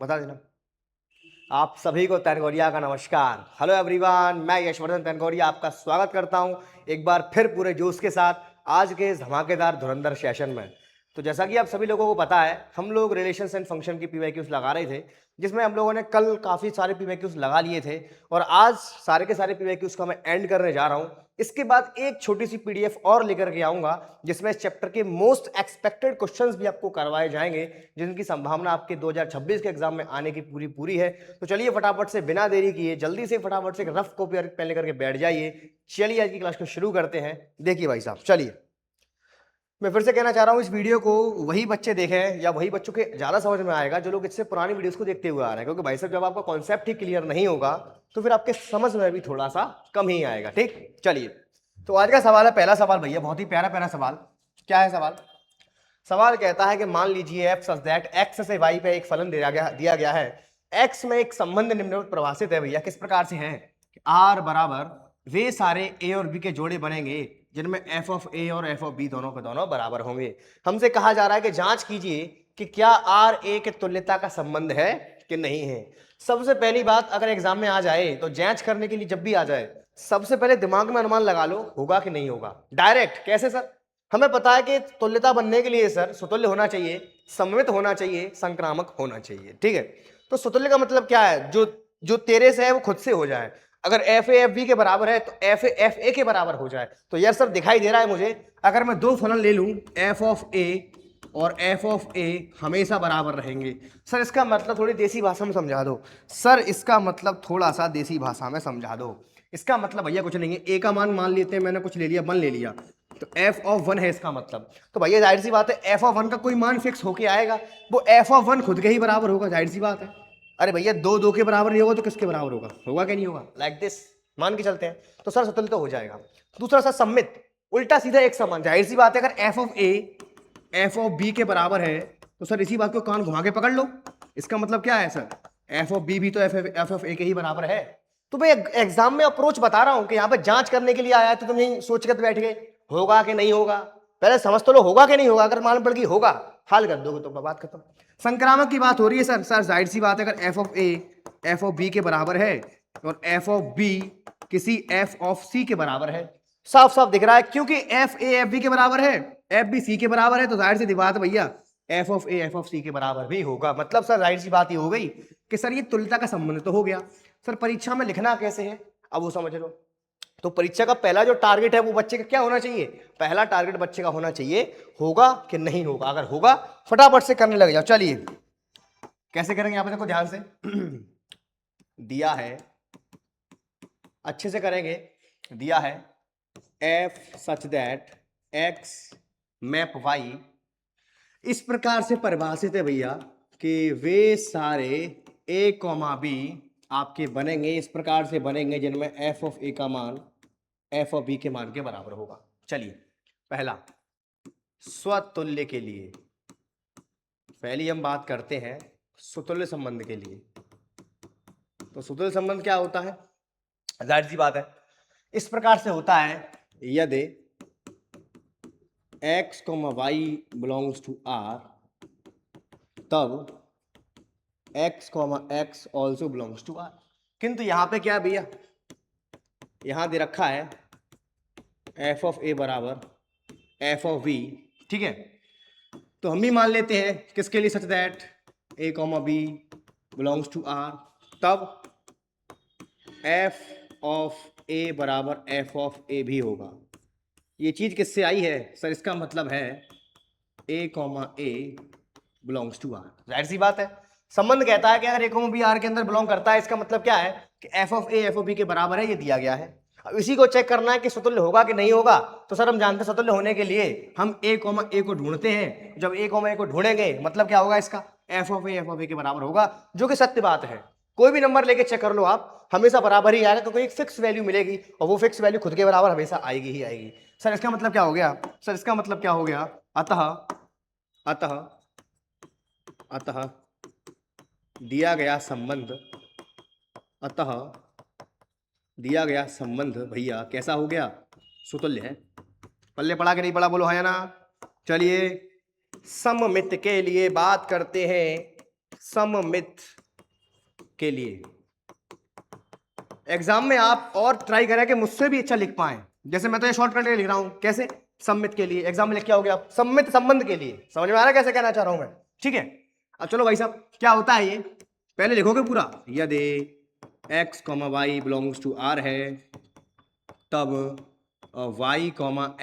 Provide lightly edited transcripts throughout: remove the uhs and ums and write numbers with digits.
बता देना। आप सभी को तैनगोरिया का नमस्कार। हेलो एवरीवन, मैं यशवर्धन तैनगोरिया आपका स्वागत करता हूं एक बार फिर पूरे जोश के साथ आज के इस धमाकेदार धुरंधर सेशन में। तो जैसा कि आप सभी लोगों को पता है, हम लोग रिलेशंस एंड फंक्शन की पीवाईक्यूज लगा रहे थे, जिसमें हम लोगों ने कल काफी सारे पीवाईक्यूज लगा लिए थे और आज सारे के सारे पीवाईक्यूज का मैं एंड करने जा रहा हूं। इसके बाद एक छोटी सी पीडीएफ और लेकर के आऊंगा जिसमें इस चैप्टर के मोस्ट एक्सपेक्टेड क्वेश्चंस भी आपको करवाए जाएंगे, जिनकी संभावना आपके 2026 के एग्जाम में आने की पूरी पूरी है। तो चलिए फटाफट से बिना देरी किए जल्दी से फटाफट से एक रफ कॉपी पेन लेकर के बैठ जाइए। चलिए आज की क्लास को शुरू करते हैं। देखिए भाई साहब, चलिए मैं फिर से कहना चाह रहा हूं, इस वीडियो को वही बच्चे देखें या वही बच्चों के ज्यादा समझ में आएगा जो लोग इससे पुरानी वीडियोस को देखते हुए आ रहे हैं, क्योंकि भाई साहब जब आपका कॉन्सेप्ट ही क्लियर नहीं होगा तो फिर आपके समझ में भी थोड़ा सा कम ही आएगा। ठीक, चलिए तो आज का सवाल है, पहला सवाल भैया बहुत ही प्यारा प्यारा सवाल। क्या है सवाल? सवाल कहता है कि मान लीजिए f सच दैट x से y पे एक फलन दिया गया है। x में एक संबंध निम्नवत प्रभाषित है भैया, किस प्रकार से है? r बराबर वे सारे a और b के जोड़े बनेंगे जिनमें f ऑफ a और f ऑफ b दोनों के दोनों बराबर होंगे। हमसे कहा जा रहा है कि जांच कीजिए कि क्या r a के तुल्यता का संबंध है कि नहीं है। सबसे पहली बात, अगर एग्जाम में आ जाए तो जांच करने के लिए जब भी आ जाए सबसे पहले दिमाग में अनुमान लगा लो, होगा कि नहीं होगा। डायरेक्ट कैसे सर? हमें पता है कि तुल्यता बनने के लिए सर सुतुल्य होना चाहिए, सममित होना चाहिए, संक्रामक होना चाहिए। ठीक है, तो सुतुल्य का मतलब क्या है? जो जो तेरे से है वो खुद से हो जाए। अगर एफ ए एफ बी के बराबर है तो एफ ए एफ ए के बराबर हो जाए। तो यार सर दिखाई दे रहा है मुझे, अगर मैं दो फलन ले लूं एफ ऑफ ए और एफ ऑफ ए हमेशा बराबर रहेंगे। सर इसका मतलब थोड़ी देसी भाषा में समझा दो। सर इसका मतलब थोड़ा सा देसी भाषा में समझा दो। इसका मतलब भैया कुछ नहीं है, ए का मान लेते हैं, मैंने कुछ ले लिया, वन ले लिया, तो एफ ऑफ वन है इसका मतलब। तो भैया जाहिर सी बात है एफ ऑफ वन का कोई मान फिक्स होके आएगा, वो एफ ऑफ वन खुद के ही बराबर होगा, जाहिर सी बात है। अरे भैया दो दो के बराबर नहीं होगा तो किसके बराबर होगा? होगा कि नहीं होगा? लाइक दिस मान के चलते हैं, तो सर स्वतंत्र तो हो जाएगा। दूसरा सर सम्मित, उल्टा सीधा एक समान, जाहिर सी बात है अगर f of A F of b के बराबर है तो सर इसी बात को कान घुमा के पकड़ लो। इसका मतलब क्या है सर? एफ ऑफ बी भी तो एफ ऑफ ए के ही बराबर है। तो मैं एग्जाम में अप्रोच बता रहा हूं कि यहाँ पे जांच करने के लिए आया है, तो तुम यही सोच कर बैठ गए होगा कि नहीं होगा। पहले समझ तो लो होगा कि नहीं होगा, अगर मालूम पड़ गई होगा हाल कर दोगे तो बात खत्म। संक्रामक की बात हो रही है सर, सर जाहिर सी बात है अगर f of A F of b के बराबर है और एफ ऑफ बी किसी एफ ऑफ सी के बराबर है, साफ साफ दिख रहा है, क्योंकि एफ ए एफ बी के बराबर है, एफ बी सी के बराबर है, तो जाहिर सी बात है भैया F of A F of सी के बराबर भी होगा। मतलब सर जाहिर सी बात ये हो गई कि सर ये तुल्यता का संबंध तो हो गया। सर परीक्षा में लिखना कैसे है अब वो समझ लो। तो परीक्षा का पहला जो टारगेट है वो बच्चे का क्या होना चाहिए? पहला टारगेट बच्चे का होना चाहिए होगा कि नहीं होगा। अगर होगा फटाफट से करने लग जाओ। चलिए कैसे करेंगे यहां पे देखो ध्यान से दिया है, अच्छे से करेंगे। दिया है f such that x map y इस प्रकार से परिभाषित है भैया कि वे सारे ए कॉमा बी आपके बनेंगे, इस प्रकार से बनेंगे जिनमें एफ ऑफ ए का मान एफ ऑफ बी के मान के बराबर होगा। चलिए पहला स्वतुल्य के लिए पहली हम बात करते हैं सुतुल्य संबंध के लिए। तो सुतुल्य संबंध क्या होता है? जाहिर सी बात है इस प्रकार से होता है, यदि x, y belongs to r तब x, x also belongs to r। किंतु यहां पे क्या भैया, यहां दे रखा है f ऑफ a बराबर f ऑफ b। ठीक है, तो हम भी मान लेते हैं किसके लिए, सच दैट a, b belongs to r तब f ऑफ a बराबर f ऑफ a भी होगा। ये चीज किससे आई है सर? इसका मतलब है a, a belongs to r। जाहिर सी बात है संबंध कहता है कि अगर a, b r के अंदर बिलोंग करता है, इसका मतलब क्या है कि f of a f of b के बराबर है, ये दिया गया है। अब इसी को चेक करना है कि स्वतुल्य होगा कि नहीं होगा। तो सर हम जानते हैं स्वतुल्य होने के लिए हम a, a को ढूंढते हैं। जब a, a को ढूंढेंगे मतलब क्या होगा इसका? f ऑफ a के बराबर होगा, जो कि सत्य बात है। कोई भी नंबर लेके चेक कर लो आप, हमेशा बराबर ही आएगा, क्योंकि एक फिक्स वैल्यू मिलेगी और वो फिक्स वैल्यू खुद के बराबर हमेशा आएगी ही आएगी। सर इसका मतलब क्या हो गया? सर इसका मतलब क्या हो गया? अतः अतः अतः दिया गया संबंध, अतः दिया गया संबंध भैया कैसा हो गया? सुतुल्य है। पल्ले पड़ा के नहीं पड़ा? बोलो है ना। चलिए सममित के लिए बात करते हैं। सममित के लिए। एग्जाम में आप और ट्राई करें कि मुझसे भी अच्छा लिख पाए। जैसे मैं तो ये शॉर्टकट लिख रहा हूं, कैसे? सममित के लिए। एग्जाम में लिख क्या हो गया? सममित संबंध के लिए। समझ में आ रहा है कैसे कहना चाह रहा हूं मैं? ठीक है, अब चलो भाई साहब, क्या होता है ये पहले लिखोगे पूरा। यदि x, y belongs to R है तब y,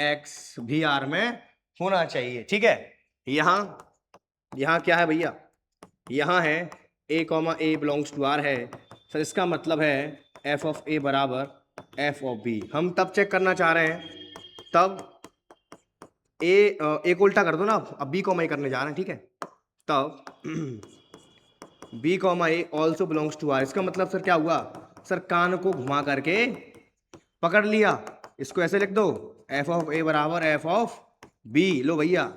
x भी R में होना चाहिए। ठीक है, यहां क्या है भैया? यहां है a, बिलोंग्स टू R है। सर इसका मतलब है f ऑफ a बराबर f ऑफ b। हम तब चेक करना चाह रहे हैं तब a को उल्टा कर दो ना, अब b, a करने जा रहे हैं। ठीक है, तब b, a also belongs to R। इसका मतलब सर क्या हुआ? सर कान को घुमा करके पकड़ लिया, इसको ऐसे लिख दो, f ऑफ a बराबर f ऑफ b। लो भैया,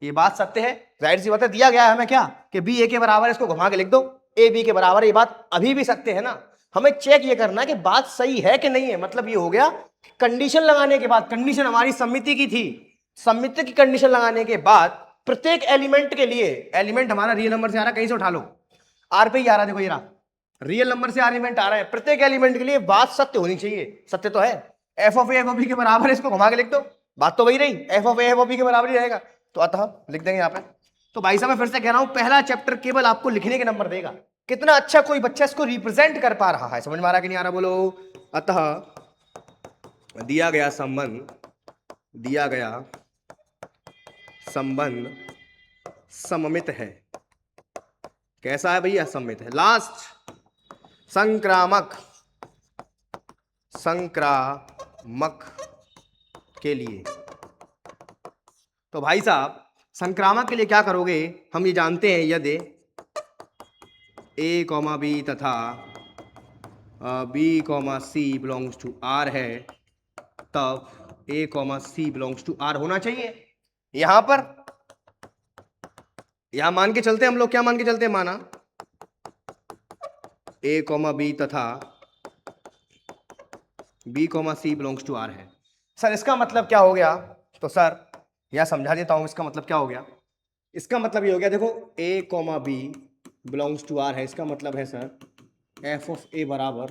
ये बात सत्य है, जाहिर सी बात है, दिया गया है हमें क्या कि b a के बराबर है, इसको घुमा के लिख दो a b के बराबर। ये बात अभी भी सत्य है ना? हमें चेक ये करना है कि बात सही है कि नहीं है। मतलब ये हो गया कंडीशन लगाने के बाद, कंडीशन हमारी समिति की थी, समिति की कंडीशन लगाने के बाद प्रत्येक एलिमेंट के लिए, एलिमेंट हमारा रियल नंबर से आ रहा है, कहीं से उठा लो, आर पे ही आ रहा है, देखो ये रहा, रियल नंबर से एलिमेंट आ रहा है, प्रत्येक एलिमेंट के लिए बात सत्य होनी चाहिए। सत्य तो है, एफ ऑफ बी के बराबर है, इसको घुमा के लिख दो, बात तो वही रही, एफ ऑफ बी के बराबर ही रहेगा, तो अतः लिख देंगे यहाँ पे। तो भाई साहब मैं फिर से कह रहा हूं, पहला चैप्टर केवल आपको लिखने के नंबर देगा, कितना अच्छा कोई बच्चा इसको रिप्रेजेंट कर पा रहा है। समझ में आ रहा कि नहीं आ रहा? बोलो। अतः दिया गया संबंध सममित है। कैसा है भैया? सममित है। लास्ट, संक्रामक के लिए। तो भाई साहब संक्रामक के लिए क्या करोगे? हम ये जानते हैं, यदि a, b तथा b, c belongs to R है तब a, c belongs to R होना चाहिए। यहां मान के चलते हैं हम लोग, क्या मान के चलते हैं? माना a, b तथा b, c belongs to R है। सर इसका मतलब क्या हो गया? तो सर यह समझा देता हूं, इसका मतलब क्या हो गया। इसका मतलब ये हो गया, देखो a, b belongs to R है, इसका मतलब है सर f ऑफ a बराबर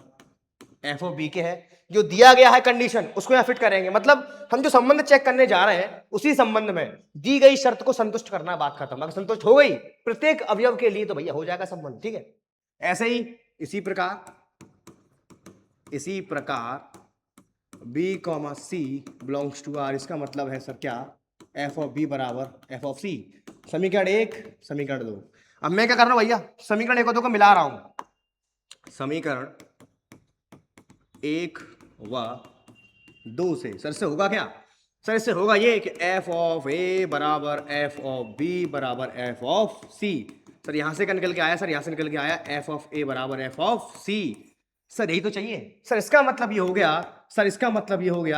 f ऑफ b के है। जो दिया गया है कंडीशन उसको यहां फिट करेंगे। मतलब हम जो संबंध चेक करने जा रहे हैं उसी संबंध में दी गई शर्त को संतुष्ट करना, बात खत्म। अगर संतुष्ट हो गई प्रत्येक अवयव के लिए तो भैया हो जाएगा संबंध। ठीक है, ऐसे ही इसी प्रकार b, c belongs to R, इसका मतलब है सर क्या? f ऑफ b बराबर f ऑफ c। समीकरण 1, समीकरण 2। अब मैं क्या कर रहा हूं भैया? समीकरण 1 और 2 को मिला रहा हूं। समीकरण 1 व 2 से सर से होगा क्या? सर इससे होगा ये कि f ऑफ a बराबर f ऑफ b बराबर f ऑफ c। सर यहां से निकल के आया, सर यहां से निकल के आया f ऑफ a बराबर f ऑफ c। सर यही तो चाहिए। सर इसका मतलब ये हो गया,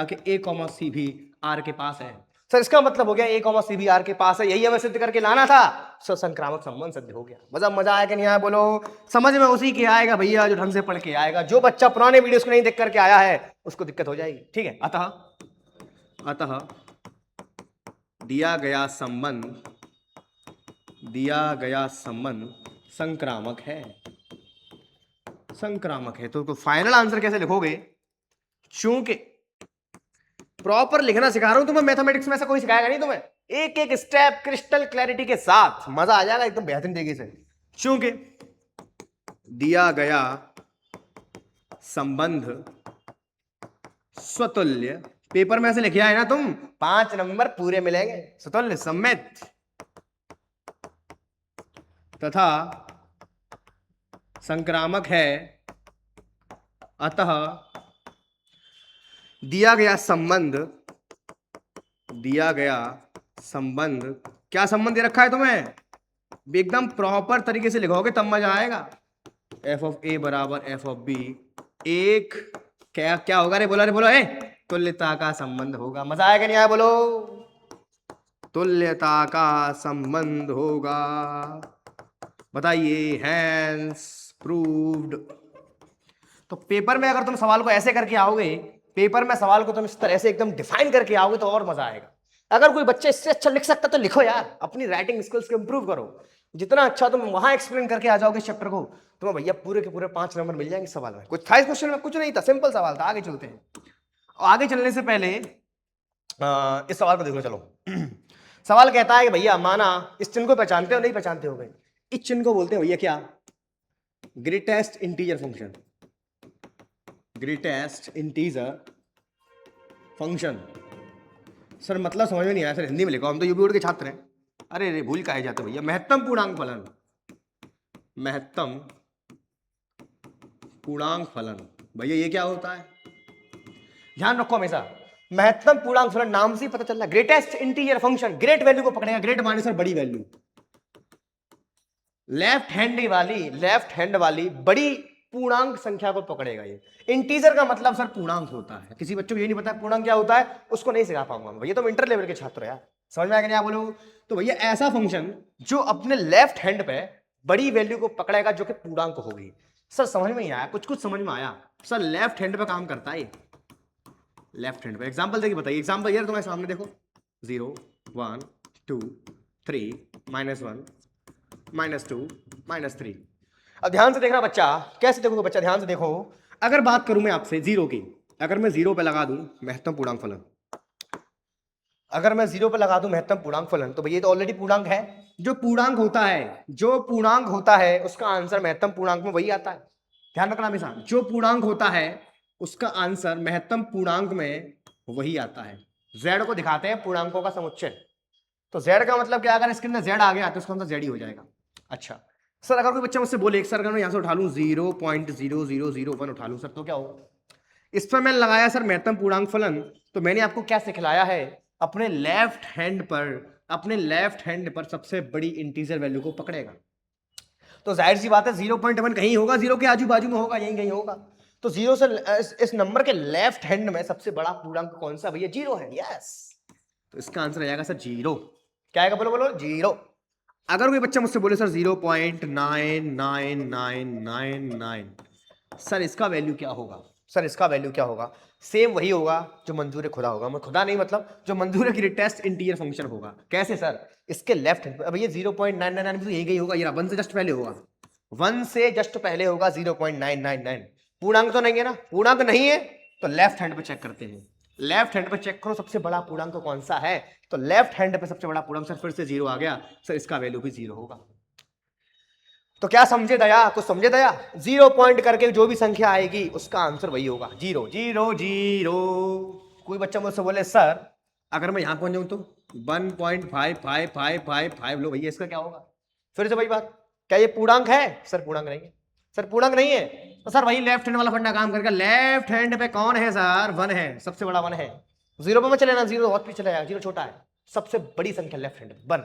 कि a, c भी R के पास है। सर इसका मतलब हो गया a, c भी R के पास है, यही हमें सिद्ध करके लाना था। सर संक्रामक संबंध सिद्ध हो गया। मजा आया कि नहीं आया? बोलो। समझ में उसी के आएगा भैया जो ढंग से पढ़ के आएगा। जो बच्चा पुराने वीडियोस को नहीं देख करके आया है उसको दिक्कत हो जाएगी। ठीक है, अतः दिया गया संबंध संक्रामक है। तो फाइनल आंसर कैसे लिखोगे? चूंकि प्रॉपर लिखना सिखा रहा हूं तुम्हें, मैथमेटिक्स में ऐसा कोई सिखाएगा नहीं तुम्हें, एक एक स्टेप क्रिस्टल क्लैरिटी के साथ, मजा आ जाएगा एकदम बेहतरीन तरीके से। चूंकि दिया गया संबंध स्वतुल्य, पेपर में ऐसे लिखे आए ना तुम, 5 नंबर पूरे मिलेंगे। स्वतुल्य, सममित तथा संक्रामक है, अतः दिया गया संबंध क्या संबंध दे रखा है तुम्हें? एकदम प्रॉपर तरीके से लिखोगे तब मजा आएगा। f ऑफ a बराबर f ऑफ b, एक क्या होगा रे? बोलो ए, तुल्यता का संबंध होगा। मजा आएगा नहीं आया? बोलो। तुल्यता का संबंध होगा। बताइए, हैंस प्रूव्ड। तो पेपर में अगर तुम सवाल को ऐसे करके आओगे, पेपर में सवाल को तुम इस तरह से एकदम डिफाइन करके आओगे तो और मजा आएगा। अगर कोई बच्चा इससे अच्छा लिख सकता तो लिखो यार, अपनी राइटिंग स्किल्स को इंप्रूव करो। जितना अच्छा तुम वहां एक्सप्लेन करके आ जाओगे इस चैप्टर को, तुम्हें भैया पूरे के पूरे 5 नंबर मिल जाएंगे सवाल में। कुछ था इस क्वेश्चन में? कुछ नहीं था, सिंपल सवाल था। आगे चलते हैं। आगे चलने से पहले इस सवाल को देखो, चलो। सवाल कहता है कि भैया माना इस चिन्ह को पहचानते हो, नहीं पहचानते हो भाई? इस चिन्ह को बोलते हैं भैया क्या? Greatest integer function. Greatest integer function. Sir मतलब समझ में नहीं आया सर, हिंदी में लिखो, हम तो यूपी बोर्ड के छात्र हैं। अरे रे भूल काहे जाते भैया। महत्तम पूर्णांक फलन। महत्तम पूर्णांक फलन भैया ये क्या होता है? ध्यान रखो हमेशा, महत्तम पूर्णांक फलन नाम से ही पता चल रहा है। Greatest integer function great value को पकड़ेगा। ग्रेट माने सर बड़ी वैल्यू। लेफ्ट हैंड वाली बड़ी पूर्णांक संख्या को पकड़ेगा। ये इंटीजर का मतलब सर पूर्णांक होता है। किसी बच्चों को ये नहीं पता पूर्णांक क्या होता है, उसको नहीं सिखा पाऊंगा भैया, तुम इंटर लेवल के छात्र हो यार। समझ में आ गया बोलो? तो भैया ऐसा फंक्शन जो अपने लेफ्ट हैंड पे बड़ी वैल्यू को पकड़ेगा जो कि पूर्णांक होगी। सर समझ में नहीं आया? कुछ कुछ समझ में आया सर। लेफ्ट हैंड पे काम करता है, लेफ्ट हैंड पे। एग्जांपल देखिए, बताइए एग्जांपल यार तुम्हारे सामने देखो। 0 1 2 3 -1 -2 -3। अब ध्यान से देखना बच्चा, कैसे देखोगे बच्चा? ध्यान से देखो। अगर बात करूं मैं आपसे जीरो की, अगर मैं 0 पे लगा दूं महत्तम पूर्णांक फलन, अगर मैं 0 पे लगा दूं महत्तम पूर्णांक फलन, तो भैया तो ऑलरेडी पूर्णांक है। जो पूर्णांक होता है उसका आंसर महत्तम पूर्णांक में वही आता है। ध्यान रखना हमेशा, जो पूर्णांक होता है उसका आंसर महत्तम पूर्णांक में वही आता है। z को दिखाते हैं पूर्णांकों का समुच्चय। तो z का मतलब क्या? अगर इसके अंदर z आ गया तो इसका आंसर z ही हो जाएगा। अच्छा सर, अगर कोई बच्चा मुझसे बोले, सर अगर मैं यहां से उठा लूं 0.0001 उठा लूं सर, तो क्या होगा? इस पर मैंने लगाया सर महत्तम पूर्णांक फलन, तो मैंने आपको क्या सिखलाया है? अपने लेफ्ट हैंड पर सबसे बड़ी इंटीजर वैल्यू को पकड़ेगा। तो जाहिर सी बात है 0.1 कहीं होगा, 0 के आजू बाजू में होगा, यहीं कहीं होगा। तो 0 से इस नंबर के लेफ्ट हैंड में सबसे बड़ा पूर्णांक कौन सा भैया? 0 है। यस, तो इसका आंसर आ जाएगा सर 0। क्या आएगा? बोलो बोलो, 0। अगर कोई बच्चा मुझसे बोले सर 0.99999, सर इसका वैल्यू क्या होगा? सर इसका वैल्यू क्या होगा? सेम वही होगा जो मंजूर खुदा होगा। मैं खुदा नहीं, मतलब जो मंजूर ग्रेटेस्ट इंटीजर फंक्शन होगा। कैसे सर? इसके लेफ्ट हैंड अब ये 0.999 तो यही होगा, ये 1 से जस्ट पहले होगा। 1 से जस्ट पहले होगा 0.999। पूर्णांक तो नहीं है ना? पूर्णांक नहीं है तो लेफ्ट हैंड पे चेक करते हैं। लेफ्ट हैंड पे चेक करो सबसे बड़ा पूर्णांक कौन सा है। तो लेफ्ट हैंड पे सबसे बड़ा पूर्णांक सर फिर से 0 आ गया। सर इसका वैल्यू भी 0 होगा। तो क्या समझे दया? कुछ समझे दया? 0 पॉइंट करके जो भी संख्या आएगी उसका आंसर वही होगा। 0 0 0। कोई बच्चा मुझसे बोले सर अगर मैं यहां पहुंच जाऊं तो 1.55555 लो भैया, इसका क्या होगा? फिर से वही बात, क्या ये पूर्णांक है? सर पूर्णांक नहीं है। सर पूर्णांक नहीं है तो सर वही लेफ्ट हैंड वाला फंडा काम करके, लेफ्ट हैंड पे कौन है सर? 1 है, सबसे बड़ा 1 है। 0 पे मत चले ना, 0 बहुत पीछे चला जाएगा, 0 छोटा है। सबसे बड़ी संख्या लेफ्ट हैंड 1,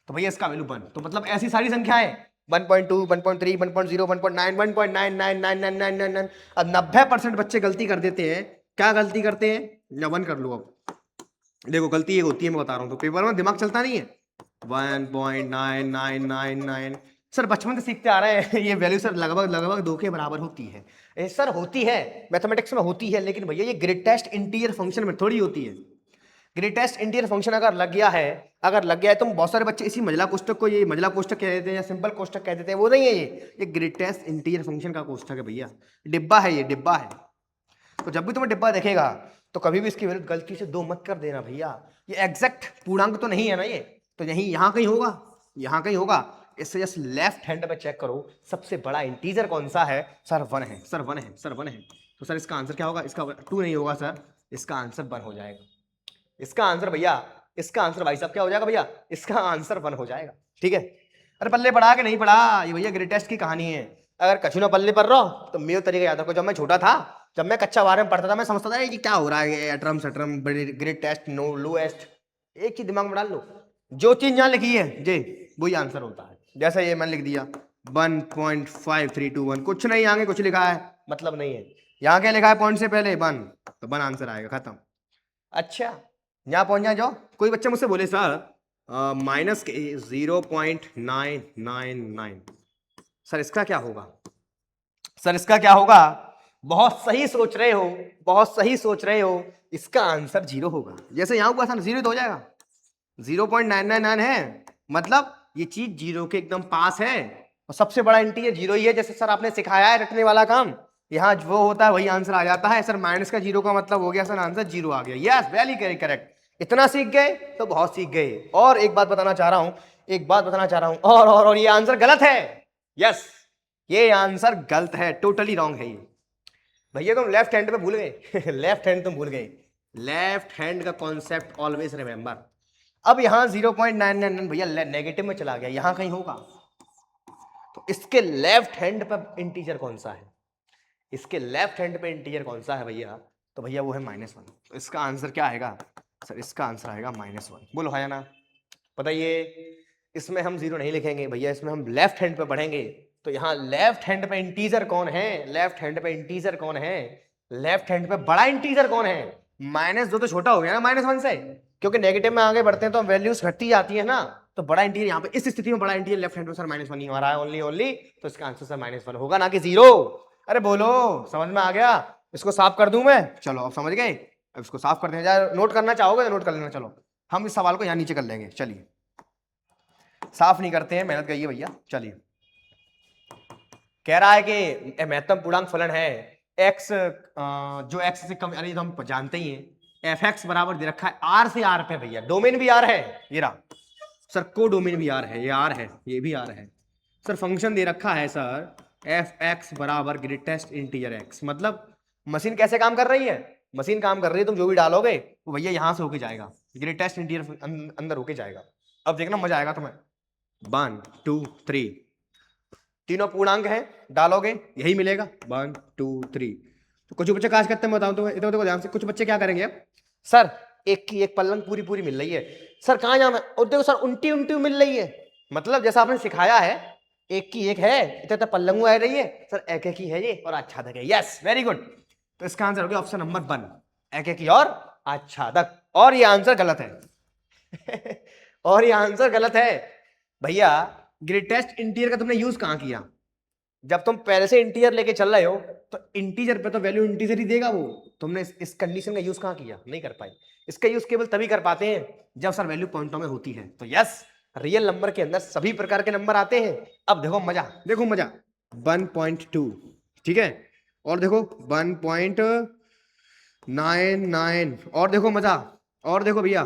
तो भैया इसका वैल्यू 1। तो मतलब ऐसी सारी संख्याएं 1.2 1.3 1.0 1.9 1.99999। अब 90% बच्चे गलती कर देते हैं। क्या गलती करते हैं? या 1 कर लो। अब देखो गलती ये होती है, मैं बता रहा हूँ, तो पेपर में दिमाग चलता नहीं है। 1.9999। सर बचपन से सीखते आ रहे हैं ये वैल्यू सर लगभग 2 के बराबर होती है। सर होती है, मैथमेटिक्स में होती है, लेकिन भैया ये ग्रेटेस्ट इंटीजर फंक्शन में थोड़ी होती है। ग्रेटेस्ट इंटीजर फंक्शन अगर लग गया है तो बहुत सारे बच्चे इसी मंझला कोष्ठक को ये मंझला कोष्ठक कह देते हैं या सिंपल कोष्ठक कह देते हैं। वो नहीं है, ये ग्रेटेस्ट इंटीजर फंक्शन का कोष्ठक है भैया। डिब्बा है, ये डिब्बा है। तो जब भी तुम्हें डिब्बा देखेगा तो कभी भी इसकी वैल्यू गलती से 2 मत कर देना भैया। ये एग्जैक्ट पूर्णांक तो नहीं है ना ये, तो यहीं यहाँ कहीं होगा, यहाँ कहीं होगा। इससे जस्ट लेफ्ट हैंड पे चेक करो सबसे बड़ा इंटीजर कौन सा है। सर 1 है, सर 1 है, सर 1 है। तो सर इसका आंसर क्या होगा? इसका 2 नहीं होगा सर, इसका आंसर 1 हो जाएगा। इसका आंसर भैया, इसका आंसर भाई साहब क्या हो जाएगा भैया? इसका आंसर 1 हो जाएगा। ठीक है? अरे पल्ले पढ़ा के नहीं पढ़ा, ये भैया ग्रेटेस्ट की कहानी है। अगर कछु ना पल्ले पढ़ रहा हो तो मेरे तरीके याद रखो। जब मैं छोटा था, जब मैं कच्चा बारे में पढ़ता था, मैं समझता था ये क्या हो रहा है, एटरम सटरम ग्रेटेस्ट नो लोएस्ट, एक चीज दिमाग में डाल लो, जो चीज यहाँ लिखी है जे वही आंसर होता है। जैसे ये मैंने लिख दिया 1.5321, कुछ नहीं आगे कुछ लिखा है मतलब नहीं है। यहाँ क्या लिखा है पॉइंट से पहले? 1, तो 1 आंसर आएगा, खत्म। अच्छा यहाँ पहुंच जाओ। कोई बच्चा मुझसे बोले सर माइनस के 0.999, सर इसका क्या होगा? सर इसका क्या होगा? बहुत सही सोच रहे हो, बहुत सही सोच रहे हो। इसका आंसर 0 होगा। जैसे यहां हुआ था ना, 0 तो हो जाएगा। 0.999 है मतलब ये चीज जीरो के एकदम पास है और सबसे बड़ा इंटीजर जीरो ही है, जैसे सर आपने सिखाया है रटने वाला काम, यहाँ वो होता है वही आंसर आ जाता है। सर माइनस का जीरो का मतलब हो गया सर आंसर जीरो आ गया। Yes very correct. इतना सीख गए तो बहुत सीख गए। और एक बात बताना चाह रहा हूं, एक बात बताना चाह रहा हूं, और ये आंसर गलत है। यस ये आंसर गलत है, टोटली रॉन्ग है ये। भैया तुम लेफ्ट हैंड पे भूल गए लेफ्ट हैंड तुम भूल गए। लेफ्ट हैंड का कॉन्सेप्ट ऑलवेज रिमेंबर। अब यहां 0.999 भैया नेगेटिव में चला गया, यहां कहीं होगा तो इसके लेफ्ट हैंड पर इंटीजर कौन सा है, इसके लेफ्ट हैंड पे इंटीजर कौन सा है भैया, तो भैया वो है -1। तो इसका आंसर क्या आएगा सर, इसका आंसर आएगा -1। बोलो है ना, बताइए। इसमें हम जीरो नहीं लिखेंगे भैया, इसमें हम लेफ्ट हैंड पे पढ़ेंगे। तो यहाँ लेफ्ट हैंड पे इंटीजर कौन है, लेफ्ट हैंड पे इंटीजर कौन है, लेफ्ट हैंड पे बड़ा इंटीजर कौन है। -2 तो छोटा हो गया ना -1 से, क्योंकि नेगेटिव में आगे बढ़ते हैं तो वैल्यूज घटती जाती है ना। तो बड़ा इंटीजर यहाँ पे इस स्थिति में बड़ा इंटीजर लेफ्ट हैंड पे सर -1 ही आ रहा है ओनली। तो इसका आंसर सर -1 होगा ना कि जीरो। अरे बोलो समझ में आ गया। इसको साफ कर दूं मैं, चलो अब समझ गए। अब इसको साफ करते हैं, जाए नोट करना चाहोगे तो नोट कर लेना। चलो हम इस सवाल को यहाँ नीचे कर लेंगे, चलिए साफ नहीं करते हैं, मेहनत करिए भैया। चलिए कह रहा है कि महत्तम पूर्णांक फलन है x, जो x से कम, अरे तो हम जानते ही हैं f(x) बराबर दे रखा है r से r पे भैया, डोमेन भी r है ये रहा सर, को डोमेन भी r है, ये r है, ये भी r है सर। फंक्शन दे रखा है सर f(x) बराबर ग्रेटेस्ट इंटीजर x। मतलब मशीन कैसे काम कर रही है, मशीन काम कर रही है, तुम जो भी डालोगे वो भैया यहां से होके जाएगा, ग्रेटेस्ट इंटीजर अंदर होके जाएगा। अब देखना मजा आएगा तुम्हें। 1 2 3 तीनों पूर्णांक हैं, डालोगे यही मिलेगा 1 2 3। तो कुछ बच्चे काज करते हैं, बताऊं तो इधर देखो ध्यान से। कुछ बच्चे क्या करेंगे, अब सर एक की एक पलंग पूरी पूरी मिल रही है सर, कहां जाना, और देखो सर उल्टी उल्टी मिल रही है। मतलब जैसा आपने सिखाया है एक की एक है, इतने पल्लंगू आ रही है सर, एक एक ही है ये और आच्छादक है। Yes very good. तो इसका आंसर हो गया ऑप्शन नंबर 1, एक एक ही और आच्छादक। और ये आंसर गलत है और ये आंसर गलत है भैया। ग्रेटेस्ट इंटीजर का तुमने यूज कहां किया, जब तुम पहले से इंटीजर लेके चल रहे हो तो इंटीजर पे तो वैल्यू इंटीजर ही देगा वो। तुमने इस कंडीशन का यूज कहां किया, नहीं कर पाई। इसका यूज केवल तभी कर पाते हैं जब सर वैल्यू पॉइंटों में होती है। तो यस रियल नंबर के अंदर सभी प्रकार के नंबर आते हैं। अब देखो मजा, देखो मजा। 1.2 ठीक है, और देखो 1.99, और देखो मजा, और देखो भैया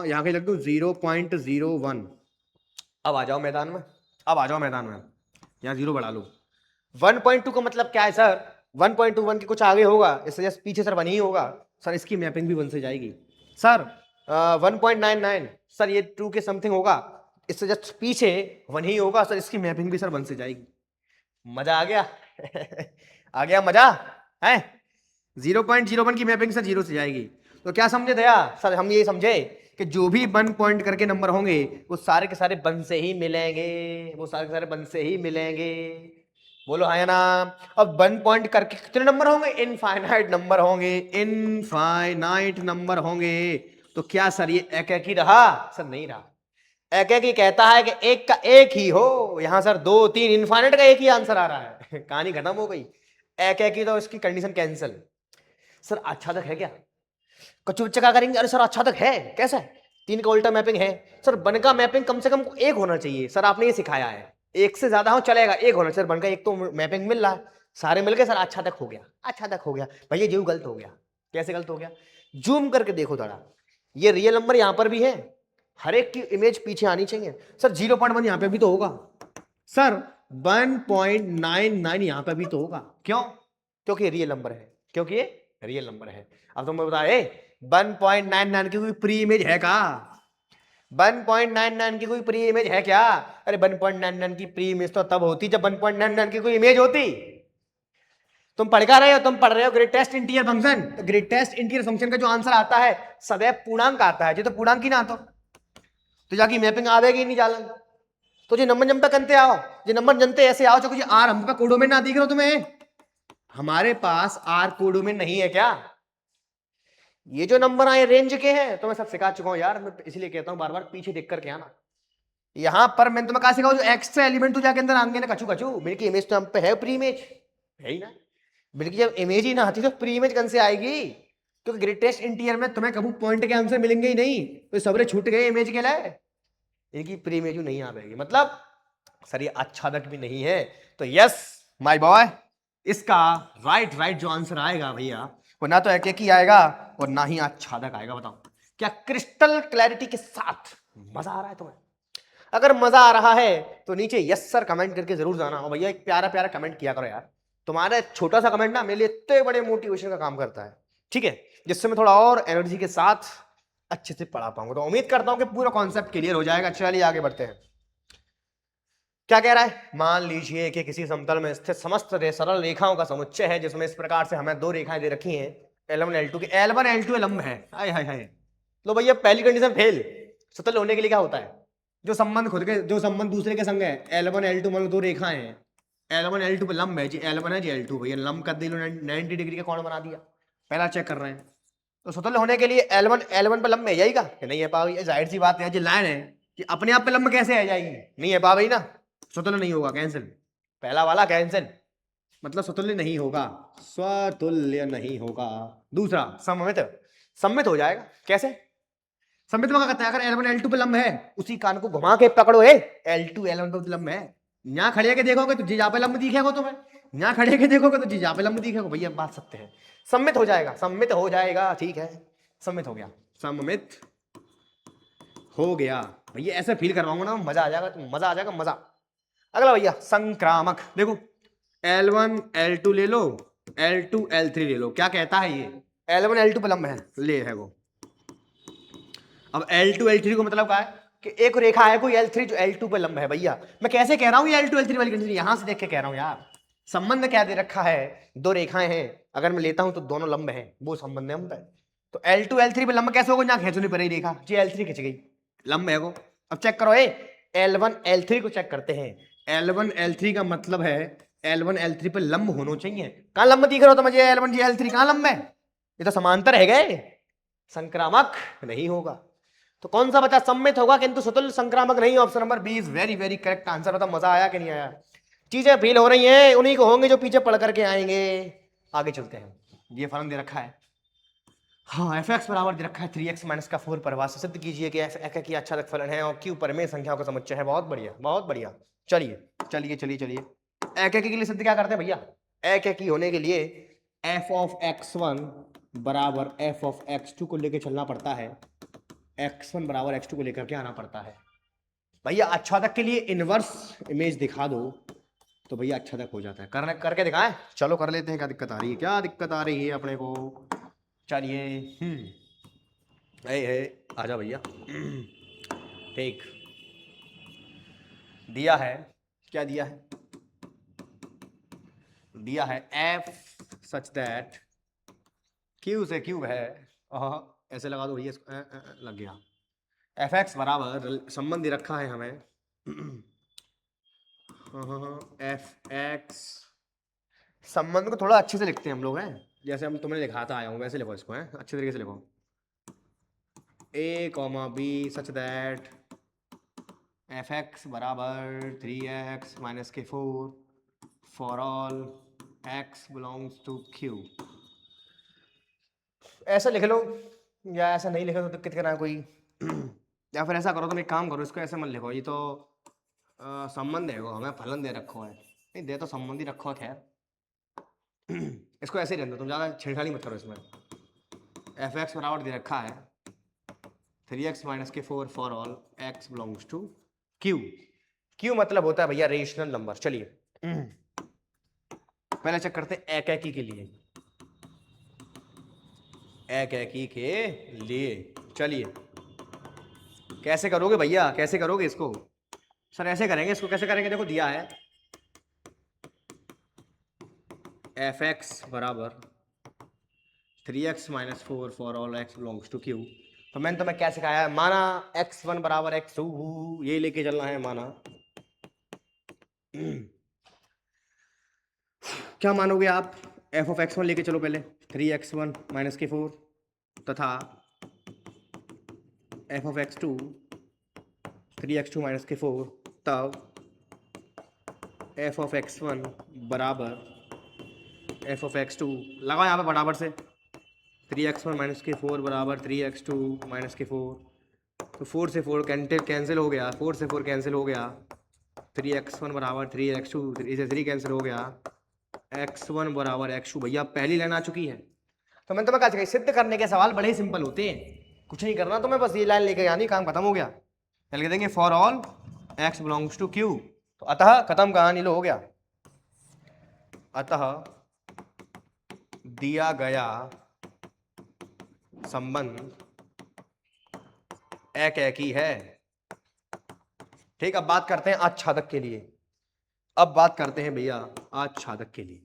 यहाँ के लग दो 0.01। अब आ जाओ मैदान में, अब आ जाओ मैदान में, यहाँ जीरो बढ़ा लो। 1.2 का मतलब क्या है सर, 1.21 के कुछ आगे होगा, इससे जैसे पीछे सर 1 ही होगा सर, इसकी मैपिंग भी 1 से जाएगी सर। 1.99 सर ये 2 के समथिंग होगा, इससे जस्ट पीछे 1 ही होगा सर, इसकी मैपिंग भी सर 1 से जाएगी। मजा आ गया आ गया मजा है। 0.01 की मैपिंग सर 0 से जाएगी। तो क्या समझे दया सर, हम ये समझे कि जो भी 1 पॉइंट करके नंबर होंगे वो सारे के सारे 1 से ही मिलेंगे, वो सारे के सारे 1 से ही मिलेंगे। बोलो हाँ या ना। अब 1 पॉइंट करके कितने नंबर होंगे, इनफाइनाइट नंबर होंगे, इनफाइनाइट नंबर होंगे। तो क्या सर ये एक एक ही रहा, सर नहीं रहा। एक एक ही कहता है कि एक का एक ही हो, यहां सर 2 3 इनफाइनाइट का एक ही आंसर आ रहा है कहानी खत्म हो गई। एक एक ही, तो इसकी कंडीशन कैंसिल। सर अच्छा तक है क्या, कुछ बच्चे क्या करेंगे, अरे सर अच्छा तक है कैसा है, 3 का उल्टा मैपिंग है सर, 1 का मैपिंग कम से कम 1 होना चाहिए सर, आपने ये सिखाया है। 1 से ज्यादा हो चलेगा, 1 होना चाहिए, 1 का 1 तो मैपिंग मिल रहा है, सारे मिलके सर अच्छा तक हो गया, अच्छा तक हो गया। भैया जो गलत हो गया, कैसे गलत हो गया, जूम करके देखो थोड़ा, ये रियल नंबर यहां पर भी है, हर एक की इमेज पीछे आनी चाहिए सर। 0.1 यहां पे भी तो होगा सर, 1.99 यहां पे भी तो होगा, क्यों, क्योंकि रियल नंबर है, क्योंकि ये रियल नंबर है। अब तुम बताए 1.99 की कोई प्री इमेज है क्या, 1.99 की कोई प्री इमेज है क्या। अरे 1.99 की प्री इमेज तो तब होती जब 1.99 की कोई इमेज होती। तुम पढ़ क्या रहे हो, तुम पढ़ रहे हो ग्रेटेस्ट इंटीजर फंक्शन, तो ग्रेटेस्ट इंटीजर फंक्शन का जो आंसर आता है सदैव पूर्णांक आता है, जो तो पूर्णांक ही ना तो जाके मैपिंग आवेगी नहीं जालन। तो जो नंबर जमता कंते आओ, जो नंबर जनते ऐसे आओ जो कुछ आर हम पे कोडोमेन ना दिख रहा तुम्हें, हमारे पास आर कोडोमेन नहीं है क्या। ये जो नंबर आए रेंज के हैं तो मैं सब सिखा चुका हूं यार, मैं इसलिए कहता हूं बार बार पीछे देख करके आना। यहां पर मैं तुम्हें कहा सिखाऊं, जो एक्स्ट्रा एलिमेंट तो जाके अंदर आएंगे ना, कचू कचू मेरे की इमेज तो हम पे है, प्री इमेज है ही ना, बल्कि जब इमेज ही ना आती तो प्री इमेज कहां से आएगी, क्योंकि ग्रेटेस्ट इंटीजर में तुम्हें कभी पॉइंट के आंसर मिलेंगे ही नहीं, तो सबरे छूट गए इमेज के लिए। इनकी प्रीमेजू नहीं आ पाएगी, मतलब सर ये आच्छादक भी नहीं है। तो यस माय बॉय, इसका राइट जो आंसर आएगा भैया वो ना तो एक ही आएगा और ना ही आच्छादक आएगा। बताओ क्या क्रिस्टल क्लैरिटी के साथ मजा आ रहा है तुम्हें? अगर मजा आ रहा है तो नीचे यस सर कमेंट करके जरूर जाना। हो भैया एक प्यारा प्यारा कमेंट किया करो यार, तुम्हारा छोटा सा कमेंट ना मेरे लिए इतने बड़े मोटिवेशन का काम करता है, ठीक है, जिससे मैं थोड़ा और एनर्जी के साथ अच्छे से पढ़ा पाऊंगा। तो उम्मीद करता हूं कि पूरा कॉन्सेप्ट क्लियर हो जाएगा। चलिए आगे बढ़ते हैं। क्या कह रहा है? मान लीजिए कि किसी समतल में स्थित समस्त सरल रेखाओं का समुच्चय है, जिसमें इस प्रकार से हमें दो रेखाएं दे रखी हैं L1 L2 के। L1 L2 लंब है। हाय हाय हाय, लो भैया पहली कंडीशन फेल। सतल होने के लिए क्या होता है? जो संबंध दूसरे के संग है, L1 L2 मान लो दो रेखाएं हैं, L1 L2 पे लंब है जी, L1 है जी L2, भैया लंब कर दिया 90 डिग्री का कोण बना दिया। पहला चेक कर रहे हैं। तो सतल होने के लिए L1 पे लंब है जाएगा कि नहीं है पा भैया? जाहिर सी बात है, जो लाइन है कि अपने आप पे लंब कैसे आ जाएगी? नहीं है पा भाई ना, स्वतुल्य नहीं होगा, कैंसिल। पहला वाला कैंसिल, मतलब स्वतुल्य नहीं होगा, स्वतुल्य नहीं होगा। दूसरा सममित, सममित हो जाएगा। कैसे सममित में? क्या कहता है? अगर L1 L2 पे लंब है, उसी कान को घुमा के पकड़ो है, L2 L1 पे लंब है, यहाँ खड़े के देखोगे तो जीजा पे लंब दिखेगा तुम्हें, यहाँ खड़े के देखोगे तो जीजा पे लंब दिखेगा। भैया बात सकते हैं, सम्मित हो जाएगा, सम्मित हो जाएगा, ठीक है, सम्मित हो गया, सम्मित हो गया। भैया ऐसे फील करवाऊंगा ना, मजा आ जाएगा, तो मजा आ जाएगा, मजा। अगला भैया संक्रामक। देखो L1 L2 ले लो, L2 L3 ले लो। क्या कहता है ये? L1 L2 पे लंब है, ले है वो। अब L2 L3 को मतलब क्या है कि एक रेखा है कोई L3 जो L2 पे लंब है। भैया मैं कैसे कह रहा हूँ ये L2 L3 वाली कंडीशन? यहां से देख के कह रहा हूँ यार। संबंध क्या दे रखा है? दो रेखाएं हैं, अगर मैं लेता हूं तो दोनों लंब हैं, वो संबंध है हम पे। तो L2 L3 पे लंब कैसे होगा? यहाँ खींचनी पड़ेगी रेखा जी, L3 खिंच गई, लंब है वो। अब चेक करो L1 L3 को चेक करते हैं। L1 L3 का मतलब है L1 L3 पे लंब होना चाहिए। कहां लंब दिख रहा हो तो मुझे? L1 जी L3 कहां लंब है? ये तो समांतर है गए, संक्रामक नहीं होगा। तो कौन सा बचा? सम्मित होगा, किंतु सतुल्य संक्रामक नहीं। Option number B is very very correct answer. बता मजा आया कि नहीं आया? चीजें फील हो रही हैं, उन्हीं को होंगे जो पीछे पढ़ करके आएंगे। आगे चलते हैं। ये फलन दे रखा है, हाँ एफ एक्स बराबर दे रखा है 3x माइनस का 4। परिभाषा सिद्ध कीजिए कि एफ की अच्छा तक फलन है और क्यू परिमेय संख्याओं का समुच्चय है। बहुत बढ़िया बहुत बढ़िया। चलिए चलिए चलिए चलिए, एक के लिए सिद्ध क्या करते हैं भैया? एक की होने के लिए एफ ऑफ x1 बराबर एफ ऑफ x2 को लेकर चलना पड़ता है, x1 बराबर x2 को लेकर के आना पड़ता है। भैया अच्छादक के लिए इनवर्स इमेज दिखा दो तो भैया अच्छादक हो जाता है। करने करके दिखाएं? चलो कर लेते हैं। क्या दिक्कत आ रही है? क्या दिक्कत आ रही है अपने को? चलिए है आजा भैया। ठीक दिया है, क्या दिया है? दिया है f सच दैट q से क्यूब है, ऐसे लगा दो भैया इसको, लग गया। एफ एक्स बराबर संबंध दे रखा है हमें एफ एक्स। संबंध को थोड़ा अच्छे से लिखते हैं हम लोग, हैं जैसे हम तुमने लिखाता आया हूँ वैसे लिखो इसको, है अच्छे तरीके से लिखो। a comma b such that f x बराबर 3x माइनस के 4 for all x belongs to q। ऐसा लिख लो या ऐसा नहीं लिखो तो दिक्कत करना कोई या फिर ऐसा करो, तुम एक काम करो, इसको ऐसे मत लिखो। ये तो संबंध है, वो हमें फलन दे रखो है, नहीं दे तो संबंध ही रखो है। खैर इसको ऐसे ही रहने दो, तुम ज़्यादा छेड़खानी मत करो इसमें। एफ एक्स बराबर दे रखा है 3x माइनस के 4 for all x belongs to q। q मतलब होता है भैया रेशनल नंबर। चलिए पहले चेक करते हैं एक एकी के लिए, एक एकी के लिए। चलिए कैसे करोगे भैया, कैसे करोगे इसको? सर ऐसे करेंगे, इसको कैसे करेंगे? देखो दिया है एफ एक्स बराबर 3x minus 4 for all x belongs to q। तो मैंने तुम्हें क्या सिखाया है? माना x1 बराबर x2, ये लेके चलना है माना। क्या मानोगे आप? एफ ऑफ x1 लेके चलो पहले 3x1 माइनस के 4 तथा F of x2 3x2 minus के 4, तब एफ ऑफ x1 बराबर एफ ऑफ x2, लगाओ यहाँ पे बराबर से 3x1 माइनस के 4 बराबर 3x2 माइनस के 4, तो 4 से 4 कैंसिल हो गया, 4 से 4 कैंसिल हो गया, 3x1 बराबर 3x2, 3 से 3 कैंसिल हो गया, x1 बराबर x2। भैया पहली लाइन आ चुकी है। तो मैंने तुम्हें कहा था सिद्ध करने के सवाल बड़े ही सिंपल होते हैं, कुछ नहीं करना तुम्हें, बस ये लाइन लेके आनी, काम खत्म हो गया। चल के देंगे for all x belongs to q, तो अतः खत्म कहानी, लो हो गया। अतः दिया गया संबंध एकैकी है। ठीक, अब बात करते हैं आच्छादक के लिए। अब बात करते हैं भैया आच्छादक के लिए।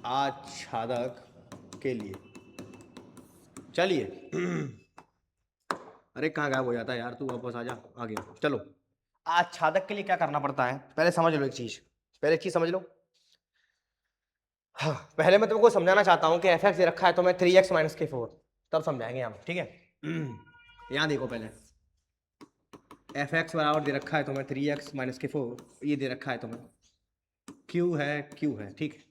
आच्छादक के लिए चलिए अरे कहाँ गायब हो जाता है यार, तू वापस आजा, आ गया। चलो, आच्छादक के लिए क्या करना पड़ता है, पहले समझ लो एक चीज, पहले एक चीज समझ लो। हाँ, पहले मैं तुमको समझाना चाहता हूँ कि एफ एक्स दे रखा है तो मैं 3x माइनस के 4, तब समझाएंगे हम, ठीक है। यहाँ देखो, पहले एफ एक्स बराबर दे रखा है तो मैं 3x माइनस के 4, ये दे रखा है तो मैं क्यू है, ठीक है।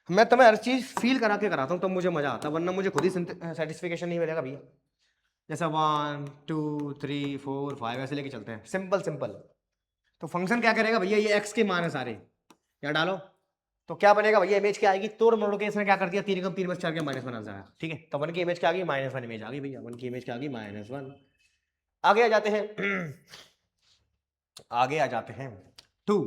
मैं तुम्हें हर चीज फील करा के कराता हूँ तब मुझे मजा आता, वरना मुझे खुद ही सेटिस्फिकेशन नहीं मिलेगा भैया। जैसा 1 2 3 4 5 ऐसे लेके चलते हैं, सिंपल सिंपल। तो फंक्शन क्या करेगा भैया, ये x के मान है सारे, यहाँ डालो तो क्या बनेगा भैया, इमेज क्या आएगी, तोड़ मोड़ के इसने क्या कर दिया, 3 3 4 के -1 आंसर आया, ठीक है। तो 1 की इमेज क्या आ गई, -1 इमेज आ गई भैया, 1 की इमेज क्या आ गई, -1। आगे आ जाते हैं आगे आ जाते हैं 2,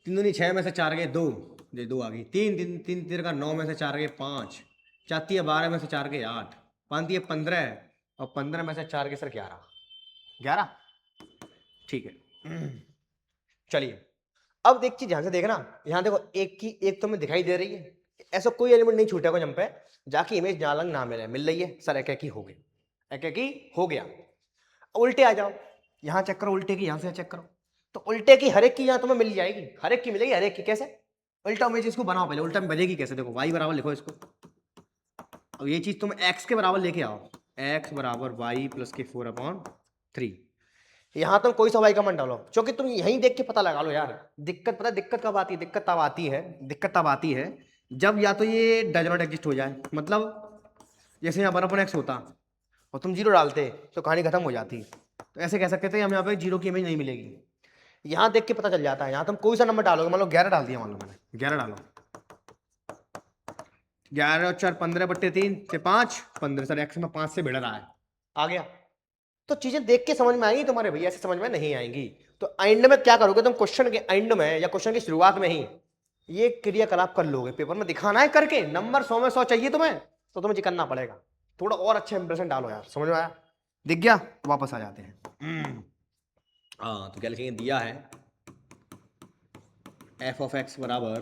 3 दूनी 6 में से 4 गए 2, ये 2 आ गई। 3 3 3 का 9 में से 4 गए 5, 4 12 में से 4 गए 8, 5 15, और 15 में से 4 के सर 11, ठीक है। चलिए, अब देख चीज ध्यान से देखना, यहाँ देखो एक की एक तुम्हें दिखाई दे रही है, ऐसा कोई एलिमेंट नहीं छूटेगा जम पे जाके इमेज जहां ना मिल रही है, सर एक ही हो गई, एक ही हो गया। उल्टे आ जाओ, यहाँ चेक करो उल्टे की, यहाँ से चेक करो, तो उल्टे की हर एक की यहाँ तुम्हें मिल जाएगी, हर एक की मिलेगी, हर एक की। कैसे उल्टा इमेज, इसको बनाओ पहले, उल्टा में बनेगी कैसे, देखो y बराबर लिखो इसको, अब ये चीज तुम x के बराबर लेके आओ, x बराबर y प्लस के 4/3। यहां तुम कोई सा y का मान डालो, क्योंकि तुम यहीं देख के पता लगा लो यार। दिक्कत पता है दिक्कत कब आती है, दिक्कत तब आती है जब या तो ये डज नॉट एग्जिस्ट हो जाए, मतलब जैसे यहाँ 1/x होता और तुम 0 डालते तो कहानी खत्म हो जाती। तो ऐसे कह सकते थे हम यहाँ पे 0 की इमेज नहीं मिलेगी, यहाँ देख के पता चल जाता है। यहाँ तुम कोई सा नंबर डालोगे, मान लो 11 डाल दिया, मान लो मैंने 11 डालो, 11 और 4 15/3 से 5 15, सर एक्स में 5 से बढ़ रहा है, आ गया। तो चीजें देख के समझ में आएंगी तुम्हारे भैया, ऐसे समझ में नहीं आएंगी। तो एंड में क्या करोगे तुम, क्वेश्चन के एंड में या क्वेश्चन की शुरुआत में ही ये क्रियाकलाप कर लोगे, पेपर में दिखाना है करके, नंबर 100 में 100 चाहिए तुम्हें, तो तुम्हें करना पड़ेगा, थोड़ा और अच्छे इंप्रेशन डालो यार। समझ में आया, दिख गया, वापस आ जाते हैं। हाँ, तो क्या लिखेंगे, दिया है एफ ऑफ एक्स बराबर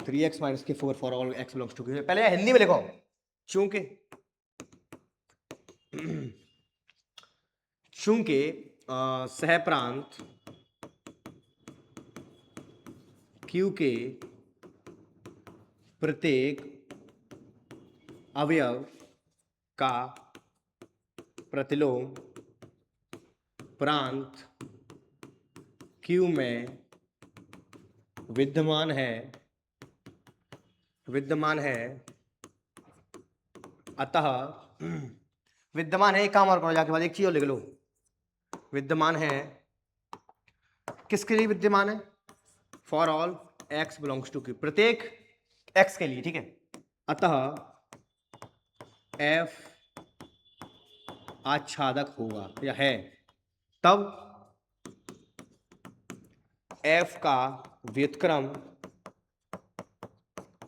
3x माइनस के 4 for all x belongs to, पहले हिंदी में लिखो, चूंकि सहप्रांत Q के प्रत्येक अवयव का प्रतिलोम प्रांत Q में विद्यमान है, अतः विद्यमान है, एक काम और करो जाके बाद, एक चीज और लिख लो, विद्यमान है किसके लिए, विद्यमान है for all x belongs to Q, प्रत्येक x के लिए, ठीक है। अतः f आच्छादक होगा या है, तब f का व्युत्क्रम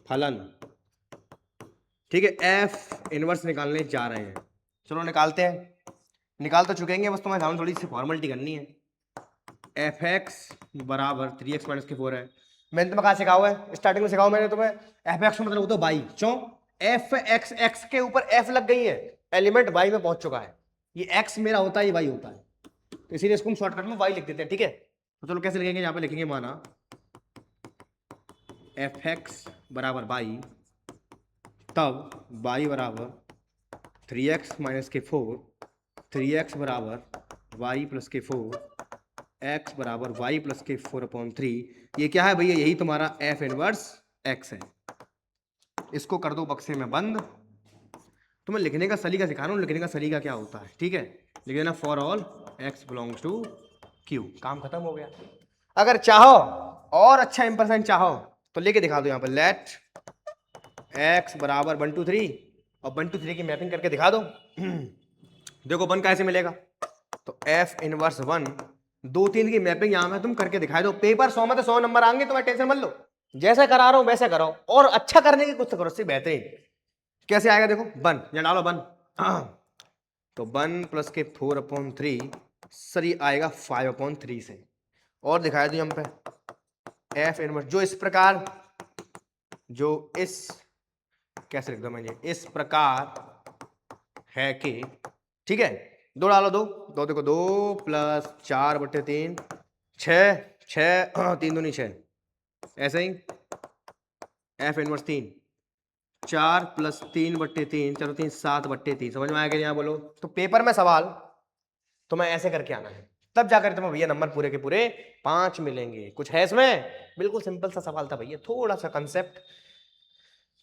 फलन, ठीक है, f इनवर्स निकालने जा रहे हैं। चलो निकालते हैं, निकाल तो चुकेंगे, बस तुम्हें थोड़ी सी फॉर्मेलिटी करनी है। एफ एक्स बराबर 3x माइनस के 4 है, मैंने तुम्हें कहा सिखाओ है, स्टार्टिंग में सिखाओ मैंने तुम्हें, एफ एक्स मतलब वो तो बाई, क्यों एफ एक्स, एक्स के ऊपर एफ लग गई है, एलिमेंट वाई में पहुंच चुका है, ये एक्स मेरा होता है, ये वाई होता है, तो इसीलिए इसको हम शॉर्टकट में वाई लिख देते हैं, ठीक है। तो चलो कैसे लिखेंगे, यहाँ पे लिखेंगे माना एफ एक्स बराबर बाई, तब बाई बराबर 3x माइनस के 4, 3x बराबर वाई प्लस के 4, x बराबर वाई प्लस के 4/3। ये क्या है भैया, यही तुम्हारा f इनवर्स x है। इसको कर दो बक्से में बंद, तुम्हें लिखने का सलीका सिखा रहा हूँ, लिखने का सलीका क्या होता है, ठीक है। लिख देना for all x belongs to q, काम खत्म हो गया। अगर चाहो और अच्छा इंपरसेंट चाहो तो लेके दिखा दो यहाँ पर, लेट एक्स बराबर 1 2 3 और 1 2 3 की मैपिंग करके दिखा दो। देखो 1 कैसे मिलेगा, तो एफ इनवर्स 1 2 3 की मैपिंग यहाँ में तुम करके दिखा दो। पेपर 100 में तो 100 नंबर आएंगे, तुम्हें टेंशन मत लो, जैसे करा रहा हूं वैसे करो, और अच्छा करने की कुछ तो करो, उससे बेहतरीन। कैसे आएगा देखो, 1 यहाँ डालो 1 तो 1 प्लस के 4/3 सर ये आएगा 5/3 से। और दिखाया दो यहाँ पे एफ इनवर्स जो इस प्रकार, जो इस कैसे लिख दो मैं, इस प्रकार है कि, ठीक है। 2 डालो, 2 देखो 2 प्लस 4/3 6 6 3 दूनी 6, ऐसे ही एफ इनवर्स 3 4 प्लस 3/3 चलो 3 7/3। समझ में आया कि यहाँ बोलो। तो पेपर में सवाल तुम्हें ऐसे करके आना है, तब जाकर तुम्हें भैया नंबर पूरे के पूरे 5 मिलेंगे। कुछ है इसमें, बिल्कुल सिंपल सा सवाल था भैया, थोड़ा सा कंसेप्ट,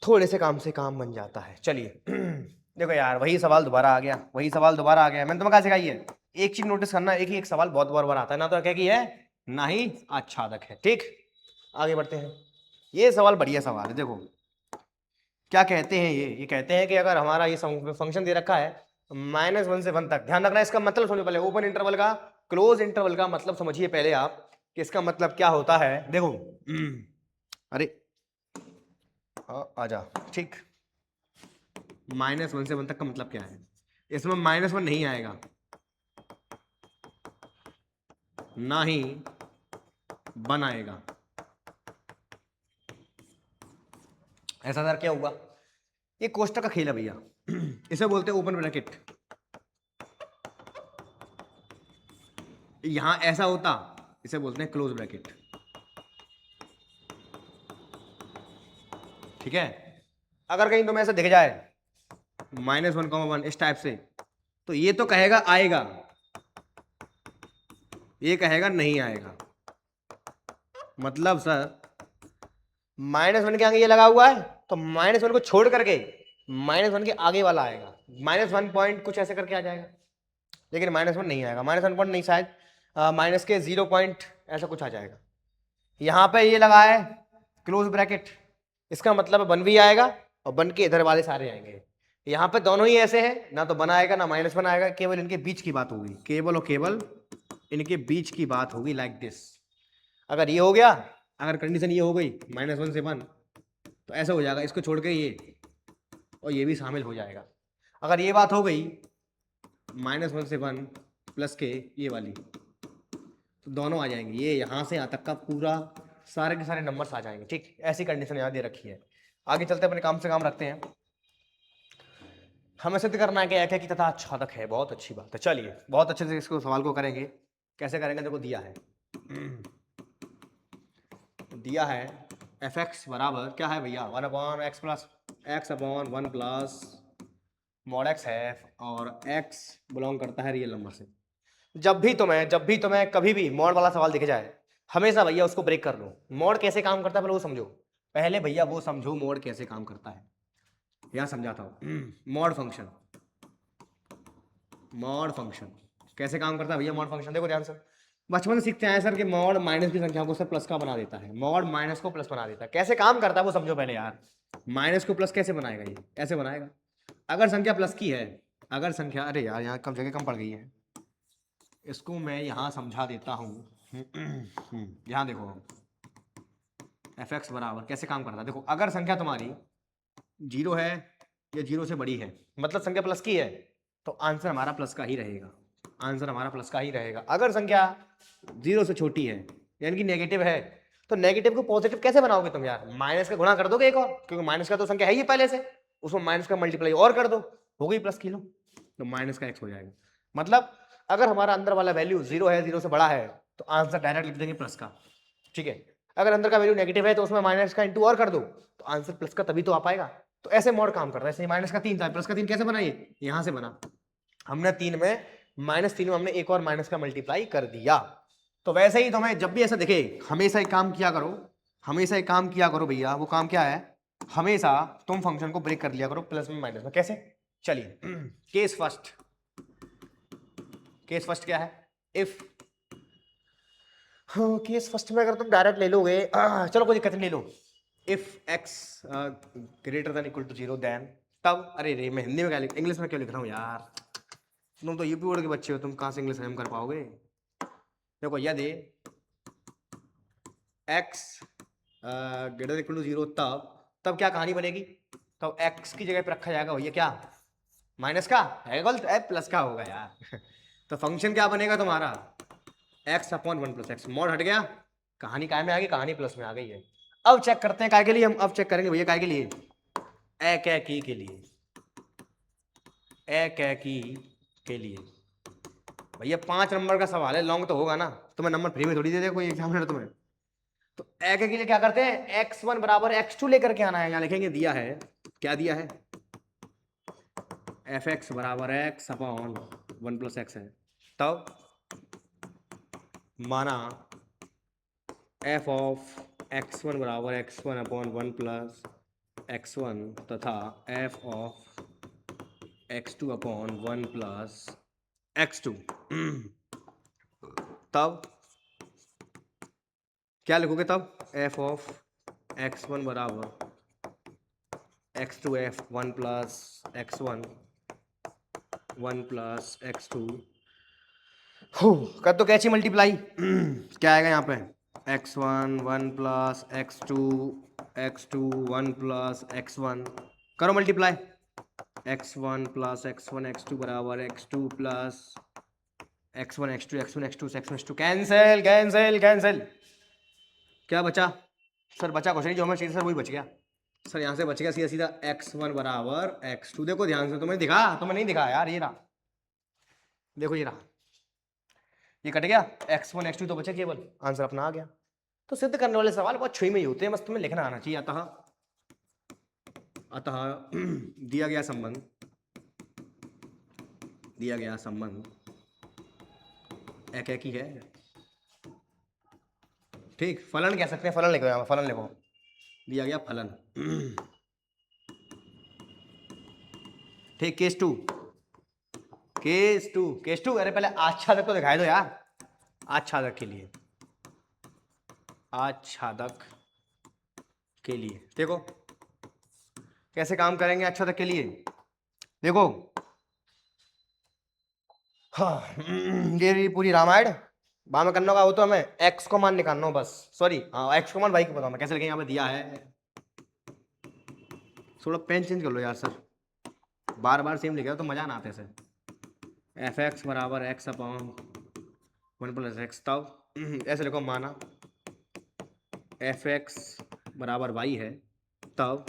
थोड़े से काम से काम बन जाता है। चलिए देखो यार, वही सवाल दोबारा आ गया, वही सवाल दोबारा आ गया। मैंने तुम्हें कहा सिखाई है, एक चीज नोटिस करना, एक ही एक सवाल बहुत बार बार आता है, ना तो क्या की है ना ही आच्छादक है। ठीक, आगे बढ़ते हैं। ये सवाल बढ़िया सवाल है। देखो क्या कहते हैं ये कहते हैं कि अगर हमारा ये फंक्शन दे रखा है -1 से 1 तक, ध्यान रखना इसका मतलब समझो पहले, ओपन इंटरवल का क्लोज इंटरवल का मतलब समझिए पहले आप कि इसका मतलब क्या होता है। देखो अरे आजा, ठीक, -1 से 1 तक का मतलब क्या है, इसमें -1 नहीं आएगा, ना ही 1 आएगा। ऐसा सर क्या हुआ, ये कोष्टक का खेल है भैया, इसे बोलते हैं ओपन ब्रैकेट। यहां ऐसा होता, इसे बोलते हैं क्लोज ब्रैकेट, ठीक है। अगर कहीं तुम्हें ऐसा दिख जाए -1,1 इस टाइप से, तो ये तो कहेगा आएगा, ये कहेगा नहीं आएगा। मतलब सर -1 के आगे ये लगा हुआ है, तो -1 को छोड़ करके -1 के आगे वाला आएगा, -1 पॉइंट कुछ ऐसे करके आ जाएगा, लेकिन -1 नहीं आएगा, -1 पॉइंट नहीं, शायद माइनस के 0 पॉइंट ऐसा कुछ आ जाएगा। यहां पे ये लगा है क्लोज ब्रैकेट, इसका मतलब 1 भी आएगा और 1 के इधर वाले सारे आएंगे। यहाँ पे दोनों ही ऐसे हैं, ना तो 1 आएगा ना -1 आएगा, केवल इनके बीच की बात होगी, केवल और केवल इनके बीच की बात होगी, लाइक दिस। अगर ये हो गया, अगर कंडीशन ये हो गई -1 से 1, तो ऐसा हो जाएगा, इसको छोड़ के ये और ये भी शामिल हो जाएगा। अगर ये बात हो गई -1 से 1 प्लस के ये वाली, तो दोनों आ जाएंगे, ये यहाँ से यहाँ तक का पूरा सारे के सारे नंबर्स आ जाएंगे। ठीक, ऐसी कंडीशन यहाँ दे रखी है। आगे चलते अपने काम से काम रखते हैं। हमें सिद्ध करना है कि एक तथा आच्छादक है, बहुत अच्छी बात है। चलिए बहुत अच्छे से इसको सवाल को करेंगे। कैसे करेंगे, देखो दिया है दिया है एफ एक्स बराबर क्या है भैया, 1/x plus x/1 plus mod x है, और x बिलोंग करता है रियल नंबर से। जब भी तुम्हें कभी भी मॉड वाला सवाल दिख जाए, हमेशा भैया उसको ब्रेक कर लो। मॉड कैसे काम करता है पहले वो समझो, पहले भैया वो समझो मॉड कैसे काम करता है। यहां समझाता हूं, मॉड फंक्शन कैसे काम करता है भैया। मॉड फंक्शन देखो ध्यान से, बचपन से सीखते हैं सर कि मॉड माइनस की संख्या को सर प्लस का बना देता है, मॉड माइनस को प्लस बना देता है। कैसे काम करता है वो समझो पहले यार। माइनस को प्लस कैसे बनाएगा, ये ऐसे बनाएगा। अगर संख्या प्लस की है, अगर संख्या, अरे यार यहाँ कम जगह कम पड़ गई है, इसको मैं यहाँ समझा देता हूँ। यहाँ देखो एफ एक्स बराबर कैसे काम करता है। देखो अगर संख्या तुम्हारी 0 है या 0 से बड़ी है, मतलब संख्या प्लस की है, तो आंसर हमारा प्लस का ही रहेगा, आंसर हमारा प्लस का ही रहेगा। अगर संख्या 0 से छोटी है यानी कि नेगेटिव है, तो नेगेटिव को पॉजिटिव कैसे बनाओगे तुम यार, माइनस का गुणा कर दोगे एक और, क्योंकि माइनस का तो संख्या है ही पहले से, उसमें माइनस का मल्टीप्लाई और कर दो, हो गई प्लस की, लो तो माइनस का एक्स हो जाएगा। मतलब अगर हमारा अंदर वाला वैल्यू 0 है, 0 से बड़ा है, तो आंसर डायरेक्ट लिख देंगे प्लस का, ठीक है। अगर अंदर का वैल्यू नेगेटिव है तो उसमें माइनस का इंटू और कर दो, तो आंसर प्लस का तभी तो आ पाएगा। तो ऐसे मॉड काम करता है। ऐसे माइनस का 3 था, प्लस का 3 कैसे बनाइए, यहां से बना, हमने 3 में -3 में हमने एक और माइनस का मल्टीप्लाई कर दिया। तो वैसे ही तुम्हें जब भी ऐसा दिखे, हमेशा एक काम किया करो, हमेशा एक काम किया करो भैया। वो काम क्या है, हमेशा तुम फंक्शन को ब्रेक कर लिया करो प्लस में माइनस में। कैसे, चलिए केस फर्स्ट, केस फर्स्ट क्या है? इफ, हाँ केस फर्स्ट में अगर तुम डायरेक्ट ले लोगे, चलो कोई दिक्कत नहीं, ले लो। If x greater than equal to 0 then, तब, अरे रे मैं हिंदी में क्या लिख, इंग्लिश में क्यों लिख रहा हूँ यार, तुम तो यूपी बोर्ड के बच्चे हो, तुम कहाँ से इंग्लिश में कर पाओगे। देखो यदि एक्स ग्रेटर इक्वल टू 0 तब क्या कहानी बनेगी? तो एक्स की जगह पे रखा जाएगा भैया क्या, माइनस का है, गलत है, प्लस का होगा यार तो फंक्शन क्या बनेगा तुम्हारा, x upon 1 plus x, mod हट गया, कहानी काय में आ गई, कहानी प्लस में आ गई है। अब चेक करते हैं काय के लिए, हम अब चेक करेंगे भैया काय के लिए, की के लिए, की के लिए। भैया 5 नंबर का सवाल है, लॉन्ग तो होगा ना, तुम्हें नंबर फ्री में थोड़ी दे दे कोई एग्जामिनर तुम्हें। तो के लिए क्या करते हैं, x1 बराबर x2 लेकर के आना है, यहाँ लिखेंगे दिया है, क्या दिया है, एफ एक्स बराबर एक्स अपॉन 1 प्लस एक्स है, तब माना एफ ऑफ x1 बराबर x1 अपॉन 1 प्लस x1 तथा F of x2 upon 1 plus x2 तब क्या लिखोगे, तब एफ ऑफ x1 बराबर x2 F 1 plus x1 1 plus x2 हो कर दो कैची मल्टीप्लाई क्या आएगा यहाँ पे, x1 1 plus x2 1 plus x1, करो multiply, x1 plus x1 x2 बराबर x2 plus x1 x2 x1 x2 x1 x2, cancel cancel cancel, क्या बचा सर, बचा कुछ नहीं, जो हमें चाहिए सर वही बच गया सर, यहाँ से बच गया सीधा सीधा x1 बराबर x2, देखो ध्यान से, तुम्हें दिखा, तुम्हें नहीं दिखा यार, ये रहा देखो, ये रहा, ये कट गया, x1 x2 तो बचा केवल, आंसर अपना आ गया। तो सिद्ध करने वाले सवाल बहुत छुई में ही होते हैं, बस तुम्हें लिखना आना चाहिए। अतः दिया गया संबंध एक ही है, ठीक, फलन कह सकते हैं, फलन लिखो, यहाँ फलन लिखो, दिया गया फलन ठीक। केस टू, अरे पहले आच्छादक तो दिखाई दो यार, आच्छादक के लिए देखो कैसे काम करेंगे आच्छादक के लिए, देखो हाँ ये पूरी रामायण बाद में करना होगा, वो तो हमें एक्स को मान निकालना हो बस, सॉरी हाँ एक्स को मान वाई को बताओ, मैं कैसे लिखेंगे, यहाँ पे दिया है, थोड़ा पेन चेंज कर लो यार सर, बार बार सेम लिखे तो मजा ना आते सर, एफ एक्स बराबर एक्स अपॉन 1 प्लस एक्स, तब ऐसे लिखो, माना एफ एक्स बराबर वाई है, तब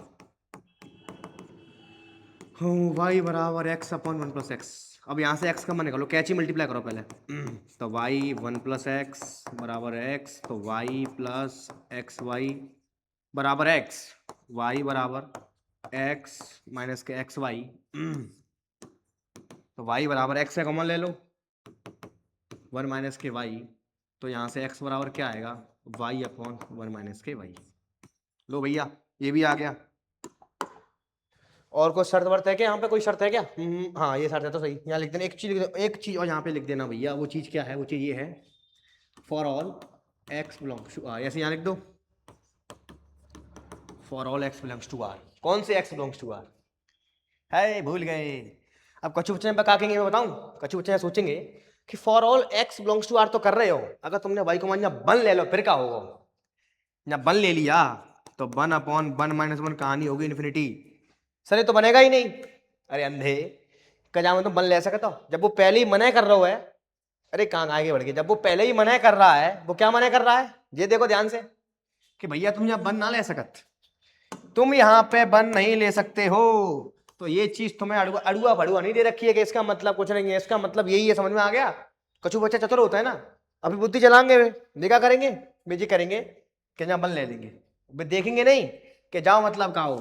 वाई बराबर एक्स अपॉन 1 प्लस एक्स, अब यहाँ से x का मान निकालो, कैची मल्टीप्लाई करो पहले, तो y 1 प्लस एक्स बराबर x, तो y प्लस एक्स वाई बराबर x, y बराबर x माइनस के एक्स वाई, तो y बराबर x से कॉमन ले लो, 1 माइनस के y, तो यहाँ से x बराबर क्या आएगा, y अपॉन 1 माइनस के y, लो भैया ये भी आ गया। और कोई शर्त वर्त है क्या, यहाँ पे कोई शर्त है क्या, हाँ ये शर्त है तो सही, यहाँ लिख देना, एक चीज और यहाँ पे लिख देना भैया, वो चीज क्या है, वो चीज ये है, for all x belongs to r, ऐसे यहाँ लिख दो, for all x belongs to r, कौन से एक्स बिलोंग्स टू आर है, भूल गए। अब कछु बच्चे क्या कहेंगे मैं बताऊं, कछु बच्चे सोचेंगे कि for all x belongs to r तो कर रहे हो, अगर तुमने वाई को मान बन ले लो फिर क्या होगा, या बन ले लिया तो 1 अपॉन 1 माइनस 1 कहानी होगी इन्फिनिटी, सर ये तो बनेगा ही नहीं, अरे अंधे कजा में तुम बन ले सकते हो, जब वो पहले ही मना कर रहा हो है, अरे कहाँ आगे बढ़ गए, जब वो पहले ही मना कर रहा है, वो क्या मना कर रहा है, ये देखो ध्यान से कि भैया तुम यहाँ बन ना ले सकते, तुम यहाँ पे बन नहीं ले सकते हो, तो ये चीज तुम्हें अड़ुआ भड़ुआ नहीं दे रखी है कि इसका मतलब कुछ नहीं है, इसका मतलब यही है, समझ में आ गया। कछु बच्चा चतुर होता है ना, अभी बुद्धि चलाएंगे वे, देखा करेंगे बेजी करेंगे कि यहाँ बन ले लेंगे, देखेंगे नहीं कि जाओ मतलब का हो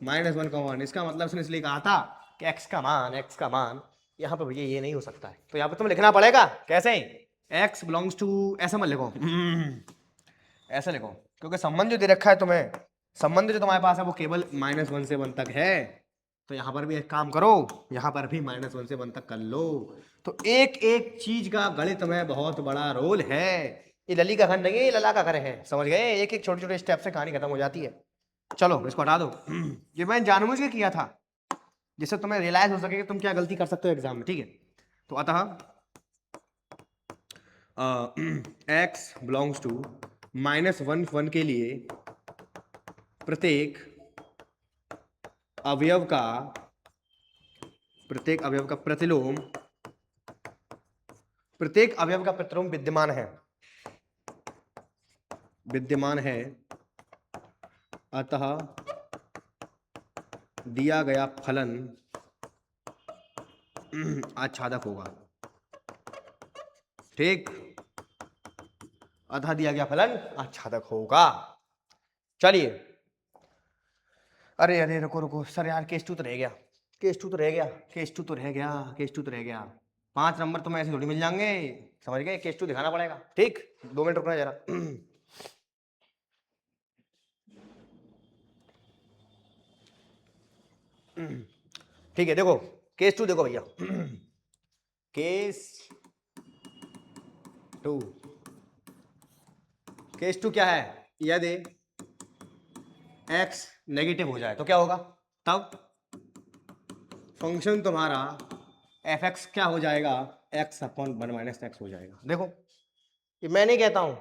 -1 का 1, इसका मतलब उसने इसलिए कहा था कि x का मान यहाँ पर भैया ये नहीं हो सकता है, तो यहाँ पे तुम्हें लिखना पड़ेगा कैसे, x बिलोंग्स टू, ऐसा मत लिखो ऐसा लिखो, क्योंकि संबंध जो दे रखा है तुम्हें, संबंध जो तुम्हारे पास है वो केवल -1 से 1 तक है, तो यहाँ पर भी एक काम करो, यहाँ पर भी -1 से 1 तक कर लो। तो एक एक चीज का गणित में बहुत बड़ा रोल है। ये लली का घर नहीं है, ये लला का घर है, समझ गए? एक एक छोटे छोटे स्टेप से कहानी खत्म हो जाती है। चलो इसको हटा दो। ये मैंने जानबूझ के किया था जिससे तुम्हें रियलाइज हो सके कि तुम क्या गलती कर सकते हो एग्जाम में, ठीक है? तो अतः x बिलोंग्स टू -1 के लिए प्रत्येक अवयव का प्रतिलोम विद्यमान है अतः दिया गया फलन आच्छादक होगा। ठीक, अतः दिया गया फलन आच्छादक होगा। चलिए, अरे अरे रुको रुको सर यार, केस 2 तो रह गया, केस 2 तो रह गया, केस 2 तो रह गया, केस 2 तो रह गया। 5 नंबर तुम्हें ऐसे थोड़ी मिल जाएंगे, समझ गए? केस 2 दिखाना पड़ेगा। ठीक, 2 मिनट रुकना जरा। ठीक है, देखो केस 2 देखो भैया। केस 2, केस 2 क्या है? यदि x नेगेटिव हो जाए तो क्या होगा? तब फंक्शन तुम्हारा f(x) क्या हो जाएगा? x/1 - x हो जाएगा। देखो, ये मैं नहीं कहता हूं,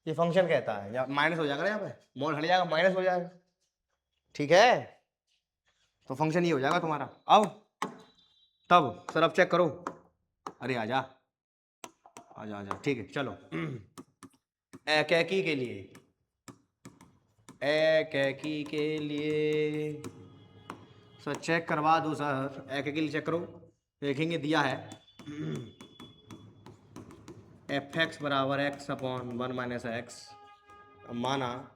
ये फंक्शन कहता है। या माइनस हो जाएगा ना, यहाँ पे मॉड हट जाएगा, माइनस हो जाएगा, ठीक है? तो फंक्शन ये हो जाएगा तुम्हारा। अब तब सर अब चेक करो। अरे आजा आजा आजा, ठीक है चलो। एकैकी के लिए सर चेक करवा दो सर, एकैकी के लिए चेक करो। देखेंगे दिया है f(x) बराबर x/1 - x, माना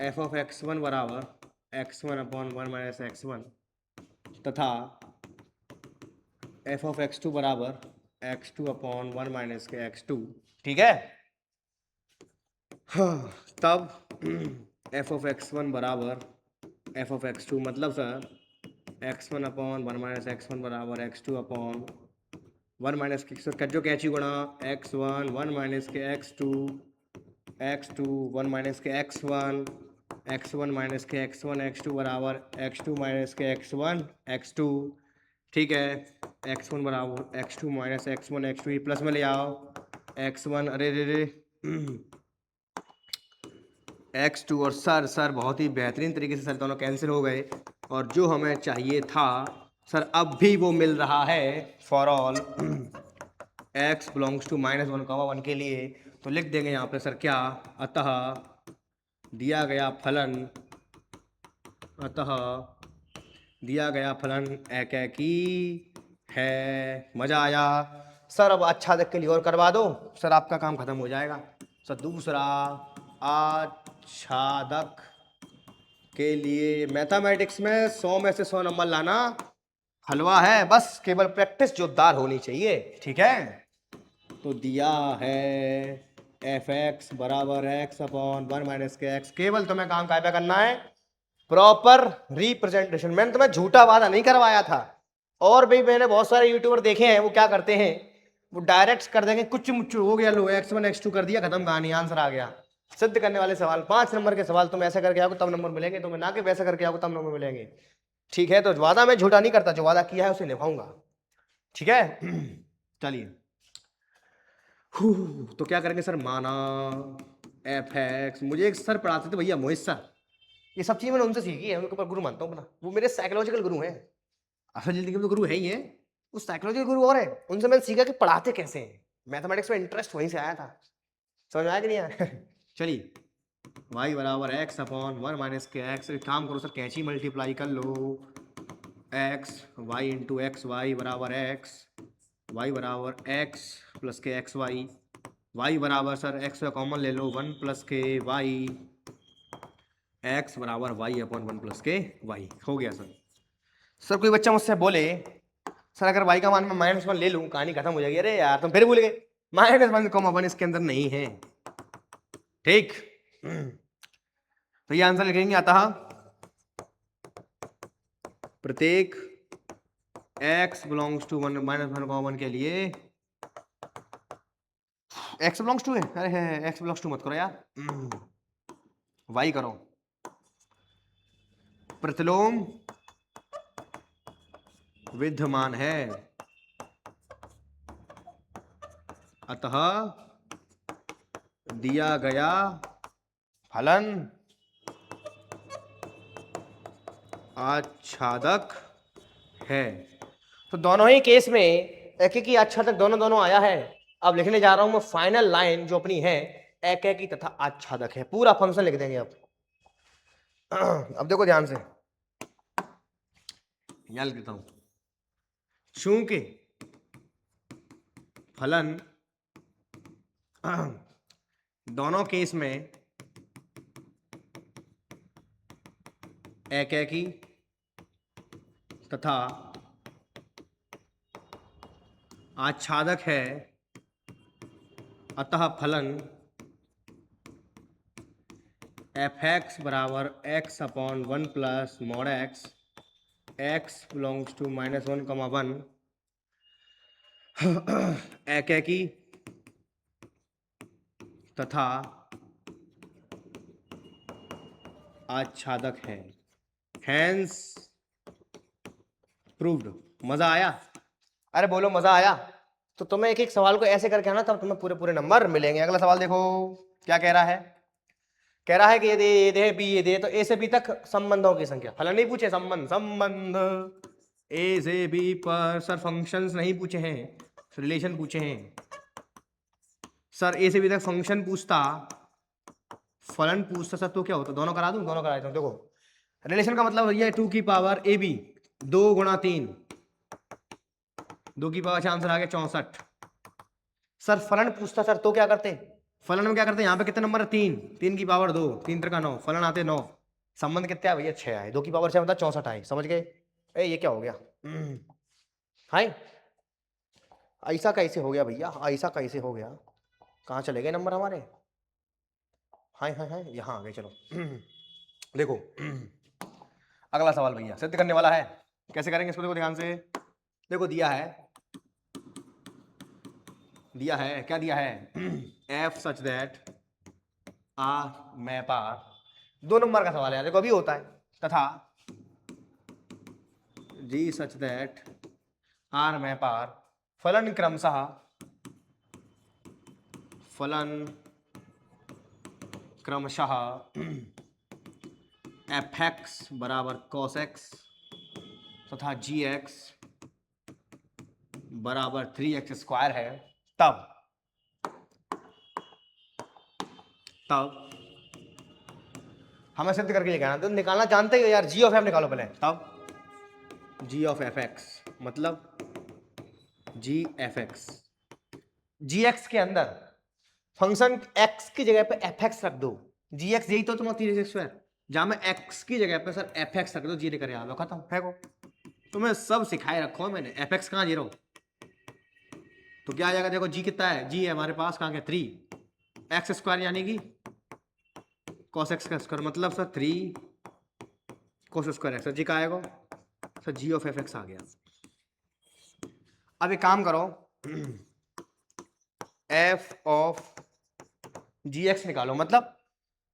f(x1) बराबर x1/1 - x1 तथा f(x2) बराबर x2/1 - x2, ठीक है? हाँ, तब f(x1) बराबर f(x2) मतलब सर x1/1 - x1 बराबर x2/1 जो कैची गुणा x1 1 - x2 x2 1 - x1 x1 - x1 x2 बराबर x2 - x1 x2, ठीक है? x1 बराबर x2 - x1 x2, ये प्लस में ले आओ। x1 अरे रे रे x2 और सर बहुत ही बेहतरीन तरीके से सर दोनों कैंसिल हो गए, और जो हमें चाहिए था सर अब भी वो मिल रहा है for all x belongs to -1, 1 के लिए। तो लिख देंगे यहाँ पे सर क्या? अतः दिया गया फलन एकैकी है। मजा आया सर? अब आच्छादक के लिए और करवा दो सर, आपका काम खत्म हो जाएगा। सर दूसरा आच्छादक के लिए मैथमेटिक्स में 100 में से 100 नंबर लाना हलवा है, बस केवल प्रैक्टिस जोरदार होनी चाहिए, ठीक है? तो दिया है f(x) बराबर x/1 - x, केवल तुम्हें काम क्या करना है? Proper representation. मैंने तुम्हें झूठा वादा नहीं करवाया था। और भी मैंने बहुत सारे यूट्यूबर देखे हैं, वो क्या करते हैं, वो डायरेक्ट कर देंगे, कुछ मुच्चू हो गया, लो x1 x2 कर दिया, खत्म कहानी, आंसर आ गया। सिद्ध करने वाले सवाल, 5 नंबर के सवाल तुम ऐसा करके आओगे तब नंबर मिलेंगे तुम्हें, ना कि वैसा करके आओगे तब नंबर मिलेंगे, ठीक है? तो वादा मैं झूठा नहीं करता, जो वादा किया है उसे निभाऊंगा, ठीक है? चलिए, तो क्या करेंगे सर? माना f(x), मुझे एक सर पढ़ाते थे भैया, मोहित सर, ये सब चीज़ मैंने उनसे सीखी है, उनके ऊपर गुरु मानता हूँ अपना। वो मेरे साइकोलॉजिकल गुरु हैं, असल जिंदगी में तो गुरु है ही है, वो साइकोलॉजिकल गुरु और है। उनसे मैंने सीखा कि पढ़ाते कैसे हैं। मैथमेटिक्स में इंटरेस्ट वहीं से आया था, समझ में आया कि नहीं आया? चलिए, y बराबर x/1 - x, एक काम करो सर, कैंची मल्टीप्लाई कर लो, x y into x y बराबर y बराबर x प्लस के एक्स y बराबर सर x का कॉमन ले लो 1 प्लस के y, x बराबर y/1 प्लस के y। हो गया सर। सर कोई बच्चा मुझसे बोले सर अगर y का मान मैं -1 ले लूँ कहानी खत्म हो जाएगी। अरे यार तुम फिर भूल गए, -1, इसके अंदर नहीं है, ठीक? तो ये आंसर लिखेंगे, अतः प्रत्येक x बिलोंग्स टू 1 -1, 1 के लिए x बिलोंग्स टू है, अरे है x बिलोंग्स टू मत करो यार, y करो। प्रतिलोम विद्यमान है, अतः दिया गया फलन आच्छादक है। तो दोनों ही केस में एक ही आच्छादक दोनों आया है। अब लिखने जा रहा हूं मैं फाइनल लाइन जो अपनी है, एकेकी तथा आच्छादक है। पूरा फंक्शन लिख देंगे अब। अब देखो ध्यान से, यहां लिख देता हूं, चूंकि फलन दोनों केस में एकेकी तथा आच्छादक है, अतः फलन f(x) बराबर x upon 1 plus mod x, x belongs to -1, 1 एकेकी तथा आच्छादक है। Hence proved. मजा आया? अरे बोलो मजा आया? तो तुम्हें एक एक सवाल को ऐसे करके आना, तब तुम्हें पूरे पूरे नंबर मिलेंगे। अगला सवाल देखो क्या कह रहा है। कह रहा है कि ये दे बी ये दे, तो ए से बी तक संबंधों की संख्या। फलन नहीं पूछे, संबंध ए से बी पर। सर फंक्शंस नहीं पूछे हैं, रिलेशन पूछे हैं। सर ए से बी तक फंक्शन पूछता, फलन पूछता सर, तो क्या होता? दोनों करा दूं? दोनों करा देता हूं। देखो रिलेशन का मतलब ये 2 की पावर ए बी, 2 गुणा 3, 2 की पावर, आंसर आ गया 64। सर फलन पूछता सर, तो क्या करते? फलन में क्या करते हैं, यहाँ पे कितने नंबर है? 3, 3 की पावर 2, 3 3 का 9, फलन आते 9। संबंध कितने आए भैया? 6 आए। 2 की पावर 6 मतलब 64 आए। समझ गए? ये क्या हो गया? हाय, ऐसा कैसे हो गया भैया? ऐसा कैसे हो गया? कहाँ चले गए नंबर हमारे? हाय हाय हाय, यहाँ आ गए। चलो देखो अगला सवाल भैया सिद्ध करने वाला है। कैसे करेंगे इसको? देखो ध्यान से। देखो दिया है क्या दिया है? f such that r map r. 2 number का सवाल है, देखो अभी होता है। तथा g such that r map r, फलन क्रमशः fx बराबर cos x तथा gx बराबर 3x स्क्वायर है। तब हमें सिद्ध करके लेके आना। तो निकालना जानते हो यार, जी ऑफ एफ निकालो पहले। तब जी ऑफ एफ एक्स मतलब जी एफ एक्स, जी एक्स के अंदर फंक्शन एक्स की जगह पे एफ एक्स रख दो। जी एक्स यही तो तुम्हारा 3x स्क्वायर, जहां मैं एक्स की जगह पे सर एफ एक्स रख दो, जी लेकर आ लो, खत्म है को। तुम्हें सब सिखाए रखो मैंने। एफ एक्स कहाँ 0, तो क्या आ जाएगा? देखो जी कितना है? जी है हमारे पास कहाँ के 3 एक्स स्क्वायर, यानी कि cos x का स्क्वायर, मतलब sir 3 cos square x. G का आएगा sir? G of F X आ गया। अब एक काम करो, f ऑफ जी एक्स निकालो, मतलब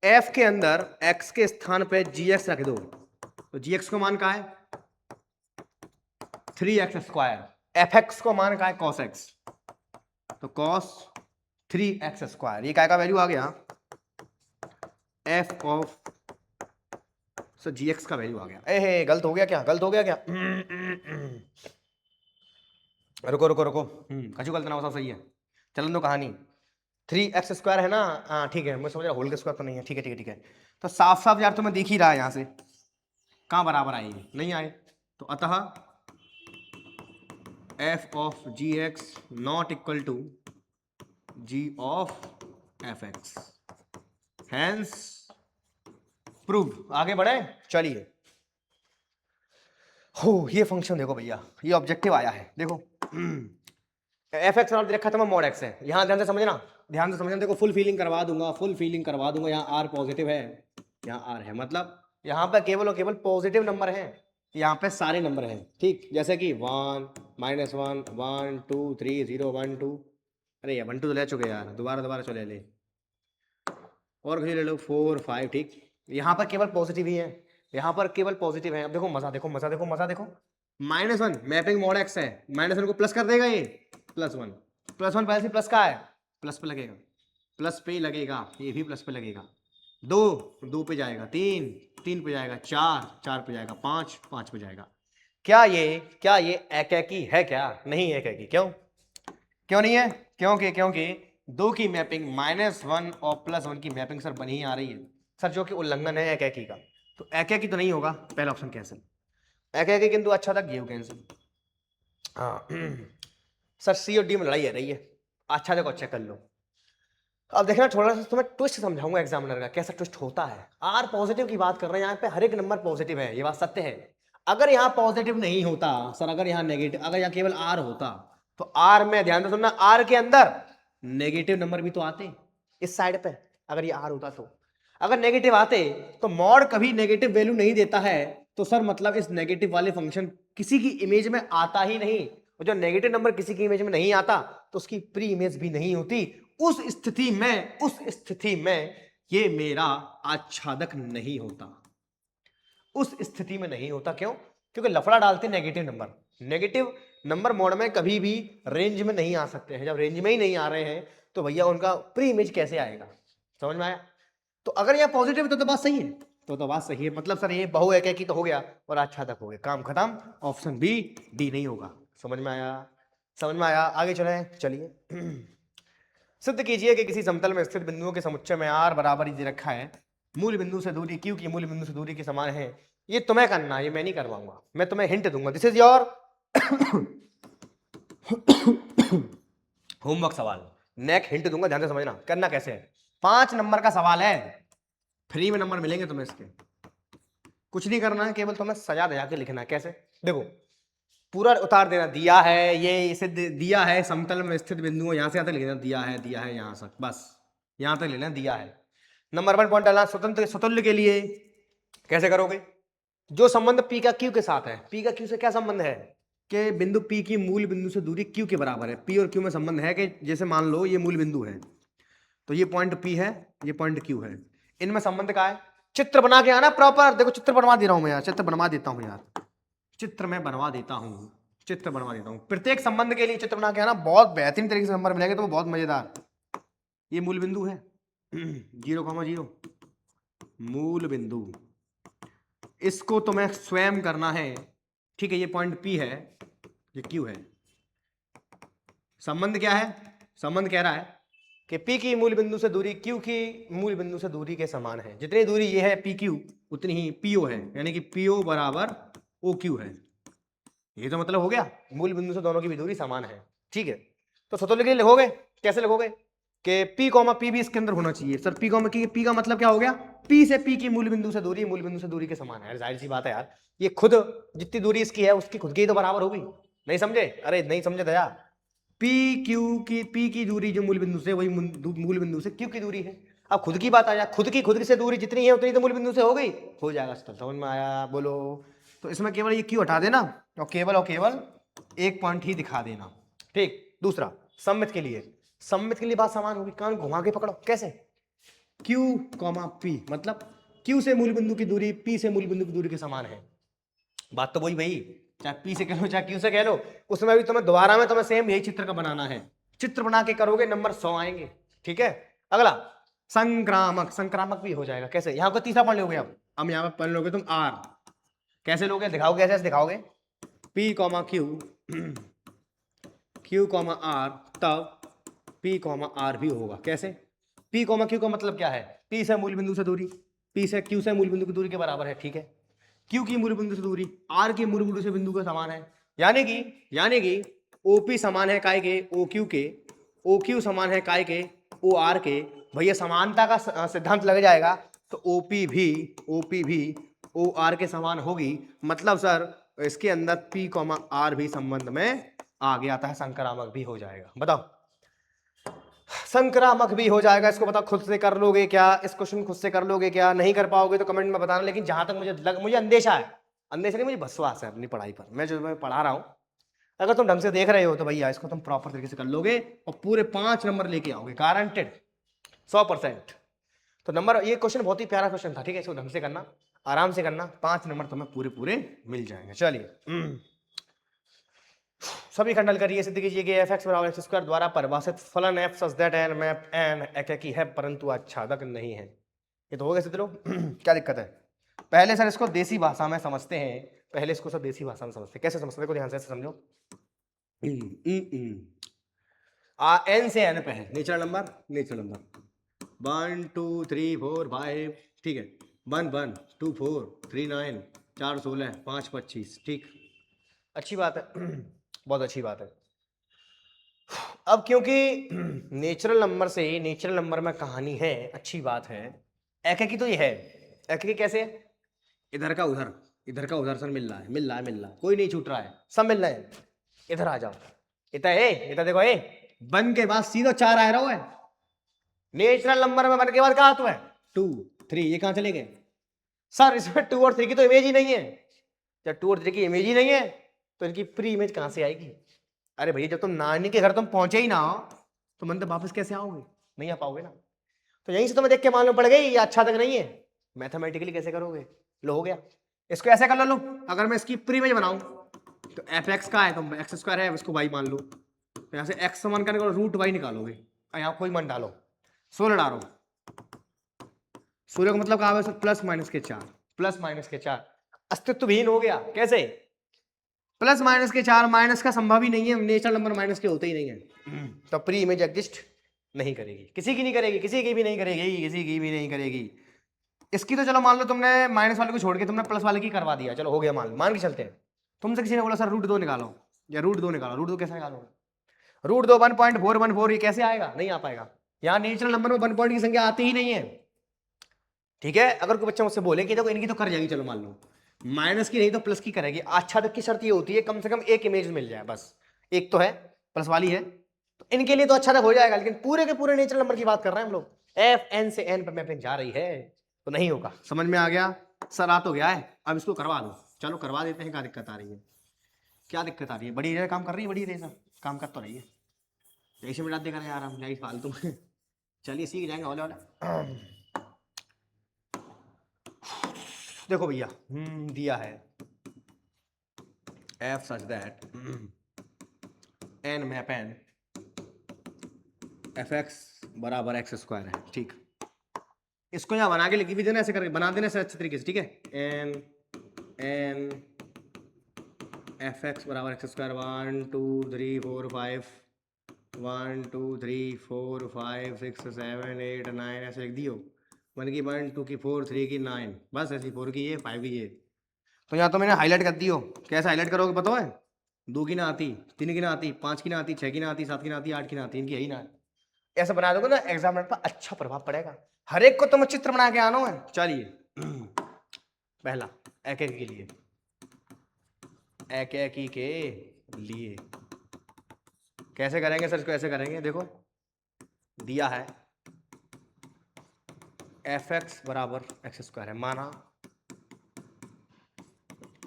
f के अंदर x के स्थान पे gx रख दो। तो gx को मान का है 3x स्क्वायर, fx को मान का है cos x, तो cos 3x स्क्वायर। ये क्या का वैल्यू आ गया? f ऑफ सर gx का वैल्यू आ गया। ए गलत हो गया क्या? गलत हो गया क्या? रुको रुको रुको, कछु गलत ना हो, सब सही है। चलन दो कहानी। 3x स्क्वायर है ना? हाँ ठीक है, मैं समझ रहा होल के स्क्वायर तो नहीं है। ठीक है ठीक है ठीक है। तो साफ साफ यार तुम्हें दिख ही रहा है यहाँ से, कहाँ बराबर आएगी? नहीं आए। तो अतः f of g x not equal to g of F x, hence proved. आगे बढ़े, चलिए। हो ये फंक्शन देखो भैया, ये ऑब्जेक्टिव आया है। देखो एफ एक्स और रखा था मैं मॉड एक्स है। यहाँ ध्यान से समझना, ध्यान से समझना। देखो फुल फीलिंग करवा दूंगा, फुल फीलिंग करवा दूंगा। यहाँ आर पॉजिटिव है, यहाँ आर है, मतलब यहाँ पर केवल और केवल पॉजिटिव नंबर है। यहाँ पे सारे नंबर हैं, ठीक, जैसे कि 1 -1 1 2 3 0 1 2, अरे यार 1 2 तो ले चुके यार, दोबारा दोबारा चले ले, और कहीं ले लो 4 5, ठीक। यहाँ पर केवल पॉजिटिव ही है, यहाँ पर केवल पॉजिटिव है। अब देखो मजा, देखो मजा, देखो मजा, देखो -1 मैपिंग मॉड एक्स है, -1 को प्लस कर देगा ये, +1 +1 पहले से प्लस का है, प्लस पे लगेगा, प्लस पे ही लगेगा, ये भी प्लस पे लगेगा। 2 2 पे जाएगा, 3 3 पे जाएगा, 4 4 पे जाएगा, 5 5 पे जाएगा। क्या ये एकैकी है? क्या नहीं है एकैकी? क्यों क्यों नहीं है? क्योंकि 2 की मैपिंग -1 और +1 की मैपिंग सर बनी ही आ रही है सर, जो कि उल्लंघन है एकैकी का, तो एकैकी तो नहीं होगा, पहला ऑप्शन कैंसिल। एकैकी किंतु अच्छा था, गेव कैंसिल। हाँ सर सी और डी में लड़ाई है रही है, अच्छा देखो चेक कर लो। अब देखना थोड़ा सा तुम्हें ट्विस्ट समझाऊंगा एग्जामिनर का, कैसा ट्विस्ट होता है। आर पॉजिटिव की बात कर रहे हैं, यहाँ पे हर एक नंबर पॉजिटिव है, ये बात सत्य है। अगर यहाँ पॉजिटिव नहीं होता सर, अगर यहाँ नेगेटिव, अगर यहाँ केवल आर होता, तो आर में ध्यान से सुनना, आर के अंदर नेगेटिव नंबर भी तो आते इस साइड पे, अगर ये आर होता तो। अगर नेगेटिव आते तो मॉड कभी नेगेटिव वैल्यू नहीं देता है, तो सर मतलब इस नेगेटिव वाले फंक्शन किसी की इमेज में आता ही नहीं, और जो नेगेटिव नंबर किसी की इमेज में नहीं आता तो उसकी प्री इमेज भी नहीं होती। उस स्थिति में ये मेरा आच्छादक नहीं होता, उस स्थिति में नहीं होता। क्यों? क्योंकि लफड़ा डालते नेगेटिव नंबर मोड में कभी भी रेंज में नहीं आ सकते हैं। जब रेंज में ही नहीं आ रहे हैं तो भैया उनका प्री इमेज कैसे आएगा? समझ में आया? तो अगर यह पॉजिटिव तो बात सही है, तो बात सही है, मतलब सर ये बहु एकैकी तो हो गया और आच्छादक हो गया, काम खत्म, ऑप्शन बी डी नहीं होगा। समझ में आया? समझ में आया? आगे चले, चलिए सिद्ध कीजिए कि किसी समतल में स्थित बिंदुओं के समुच्चय में आर बराबर दे रखा है, मूल बिंदु से दूरी क्यू की मूल बिंदु से दूरी के समान है। ये तुम्हें करना है, ये मैं नहीं करवाऊंगा, मैं तुम्हें हिंट दूंगा, दिस इज योर होमवर्क सवाल। नेक हिंट दूंगा, ध्यान से समझना, करना कैसे है। 5 नंबर का सवाल है, फ्री में नंबर मिलेंगे तुम्हें इसके, कुछ नहीं करना है, केवल तुम्हें सजा दया के लिखना है। कैसे? देखो पूरा उतार देना, दिया है ये, इसे दिया है समतल में स्थित बिंदुओं, यहां से यहां तक लिख देना, दिया है यहां तक, बस यहां तक लेना, दिया है। नंबर 1 पॉइंट डालना, स्वतंत्र स्वतुल्य के लिए कैसे करोगे? जो संबंध पी का क्यू के साथ है, पी का क्यू से क्या संबंध है कि बिंदु पी की मूल बिंदु से दूरी क्यू के बराबर है। पी और क्यू में संबंध है कि जैसे मान लो ये मूल बिंदु है, तो ये पॉइंट पी है, ये पॉइंट क्यू है, इनमें संबंध का है। चित्र बना के आना प्रॉपर, देखो चित्र बनवा दे रहा हूं मैं यार, चित्र बनवा देता हूं यार, चित्र में बनवा देता हूं, चित्र बनवा देता हूं। प्रत्येक संबंध के लिए चित्र बना के आना, बहुत बेहतरीन तरीके से नंबर मिलेंगे तो बहुत मजेदार। ये मूल बिंदु है 0,0 मूल बिंदु, इसको तुम्हें स्वयं करना है, ठीक है। ये पॉइंट पी है, ये क्यू है। संबंध क्या है? संबंध कह रहा है कि पी की मूल बिंदु से दूरी क्यू की मूल बिंदु से दूरी के समान है। जितनी दूरी ये है पी क्यू, उतनी ही पीओ है, यानी कि पीओ बराबर ओ क्यू है। ये तो मतलब हो गया मूल बिंदु से दोनों की भी दूरी समान है, ठीक है। तो स्वतंत्र के लिए लिखोगे, कैसे लिखोगे कि पी कॉमा पी भी इसके अंदर होना चाहिए। सर पी कॉमा पी का मतलब क्या हो गया? पी से पी की मूल बिंदु से दूरी मूल बिंदु से दूरी के समान है। जाहिर सी बात है यार, ये खुद जितनी दूरी इसकी है उसकी खुद की तो बराबर होगी। नहीं समझे? अरे नहीं समझे दया, पी क्यू की पी की दूरी जो मूल बिंदु से, वही मूल बिंदु से क्यू की दूरी है। अब खुद की बात आया, खुद से दूरी जितनी है उतनी तो मूल बिंदु से हो गई, हो जाएगा। समझ में आया? बोलो। तो इसमें केवल ये क्यू हटा देना और केवल एक पॉइंट ही दिखा देना, ठीक। दूसरा सममित के लिए बात समान होगी, कान घुमा के पकड़ो। कैसे? Q, P मतलब Q से मूल बिंदु की दूरी P से मूल बिंदु की दूरी के समान है। बात तो वही भाई, चाहे P से कह लो चाहे Q से कह लो, उसमें भी तुम्हें दोबारा में तुम्हें सेम यही चित्र का बनाना है। चित्र बना के करोगे नंबर 100 आएंगे, ठीक है। अगला संक्रामक भी हो जाएगा। कैसे? यहाँ को तीसरा पढ़ लोगे। अब यहाँ पर पढ़ लोगे तुम R, कैसे लोगे? दिखाओ कैसे दिखाओगे? P, Q, R, तब P, R भी होगा। कैसे? P, Q का मतलब क्या है? P से मूल बिंदु से दूरी, P से Q से मूल बिंदु की दूरी के बराबर है, ठीक है। Q की मूल बिंदु से दूरी R की मूल बिंदु से बिंदु के समान है, यानी कि OP समान है काय के OQ के, OQ समान है काय के OR के। भैया समानता का सिद्धांत लग जाएगा तो OP भी OR के समान होगी। मतलब सर इसके अंदर P, R भी संबंध में आ गया था, संक्रामक भी हो जाएगा। बताओ, संक्रामक भी हो जाएगा। इसको बताओ खुद से कर लोगे क्या? इस क्वेश्चन खुद से कर लोगे क्या? नहीं कर पाओगे तो कमेंट में बताना, लेकिन जहां तक मुझे अंदेशा है, अंदर से नहीं, मुझे विश्वास है अपनी पढ़ाई पर, मैं पढ़ा रहा हूँ। अगर तुम ढंग से देख रहे हो तो भैया इसको तुम प्रॉपर तरीके से कर लोगे और पूरे 5 नंबर लेके आओगे, गारंटेड 100%। तो नंबर, ये क्वेश्चन बहुत ही प्यारा क्वेश्चन था, ठीक है, इसको ढंग से करना, आराम से करना, 5 नंबर तुम्हें पूरे पूरे मिल जाएंगे। चलिए सभी खंडन करिए, सिद्ध कीजिए कि एफ एक्स बराबर एक्स स्क्वायर द्वारा परिभाषित फलन f such that n map n एकाकी है परंतु आच्छादक नहीं है। ये तो हो गया सिद्ध लोग। क्या दिक्कत है? पहले सर इसको देसी भाषा में समझते हैं, पहले इसको सब देसी भाषा में समझते हैं। कैसे समझते हैं? देखो ध्यान से समझो। एन से एन पे है नेचुरल नंबर 1 2 3 4 5, ठीक है, 1 1 2 4 3 9 4 16 5 25, ठीक, अच्छी बात है। बहुत अच्छी बात है। अब क्योंकि नेचुरल नंबर से नेचुरल नंबर में कहानी है, अच्छी बात है। एकाकी तो ये है, एकाकी कैसे? इधर का उधर सर मिल रहा है, कोई नहीं छूट रहा है, सब मिल रहा है। इधर आ जाओ, इतना देखो, ए वन के बाद सीधा 4 आ रहा है। नेचुरल नंबर में वन के बाद कहा तो है 2 3, ये कहां चले गए सर? इसमें 2 और 3 की तो इमेज ही नहीं है। जब 2 और 3 की इमेज ही नहीं है तो इनकी प्री इमेज कहां से आएगी? अरे भैया जब तुम नानी के घर तुम पहुंचे ही ना तो मन तो वापस कैसे आओगे? नहीं आ पाओगे ना। तो यहीं से तुम्हें देख के मालूम पड़ गई ये अच्छा तक नहीं है। मैथमेटिकली कैसे करोगे? लो हो गया, इसको ऐसे कर लो। अगर मैं इसकी प्री इमेज बनाऊं तो एफ एक्स का है तो एक्स स्क्वायर है, उसको वाई मान लो, तो यहाँ से एक्स समान करके रूट वाई निकालोगे, यहाँ कोई मन डालो, 16 डालो, 16 का मतलब कहा है प्लस माइनस के 4 अस्तित्वहीन हो गया। कैसे? प्लस माइनस के 4, माइनस का संभव ही नहीं है, नेचुरल नंबर माइनस के होते ही नहीं है। तो प्री इमेज एग्जिस्ट नहीं करेगी, किसी की नहीं करेगी, किसी की भी नहीं करेगी। इसकी तो चलो मान लो तुमने माइनस वाले को छोड़ के तुमने प्लस वाले की करवा दिया, चलो हो गया, मान के चलते हैं। तुमसे किसी ने बोला सर रूट 2 निकालो, या रूट दो कैसे निकालोगे? रूट 2 1.414, ये कैसे आएगा? नहीं आ पाएगा। यहाँ नेचुरल नंबर में 1 पॉइंट की संख्या आती ही नहीं है, ठीक है। अगर कोई बच्चा मुझसे बोले कि देखो इनकी तो कर जाएगी, चलो मान लो माइनस की नहीं तो प्लस की करेगी, अच्छा तक की शर्त ये होती है कम से कम एक इमेज मिल जाए, बस एक तो है प्लस वाली है, तो इनके लिए तो अच्छा तक हो जाएगा। लेकिन पूरे के पूरे नेचुरल नंबर की बात कर रहे हैं हम लोग, एफ एन से एन पर मैपिंग जा रही है तो नहीं होगा। समझ में आ गया सर? आ तो गया है, अब इसको करवा दो, चलो करवा देते हैं। क्या दिक्कत आ रही है? क्या दिक्कत आ रही है? बड़ी रेजर काम कर रही है, बड़ी रेजर काम कर तो रही है, ऐसे मिला देगा यार हम यही फालतू में। चलिए सीख जाएंगे हौले हौले। देखो भैया दिया है f such that n map n f x बराबर एक्स स्क्वायर है, ठीक। इसको यहाँ बना के लिखी भी देना, ऐसे करके बना देना अच्छे तरीके से, ठीक है। एन एफ एक्स बराबर एक्स स्क्वायर 1 2 3 4 5 1 2 3 4 5 6 7 8 9, ऐसे लिख दियो। 1 की 1 2 की 4 3 की 9, बस ऐसी 4 की ये 5 की ये। तो यहाँ तो मैंने हाईलाइट कर दियो। कैसे हाईलाइट करोगे पता है? 2 की ना आती, 3 की ना आती, 5 की ना आती, 6 की ना आती, 7 की ना आती, 8 की ना आती, इनकी यही ना। ऐसे बना दोगे ना एग्जाम पर अच्छा प्रभाव पड़ेगा। हर एक को तुम्हें चित्र बना के आना है। चलिए पहला एक एक के लिए, एक एक के लिए कैसे करेंगे सर? इसको ऐसे करेंगे, देखो दिया है एफ एक्स बराबर एक्स स्क्वायर है, माना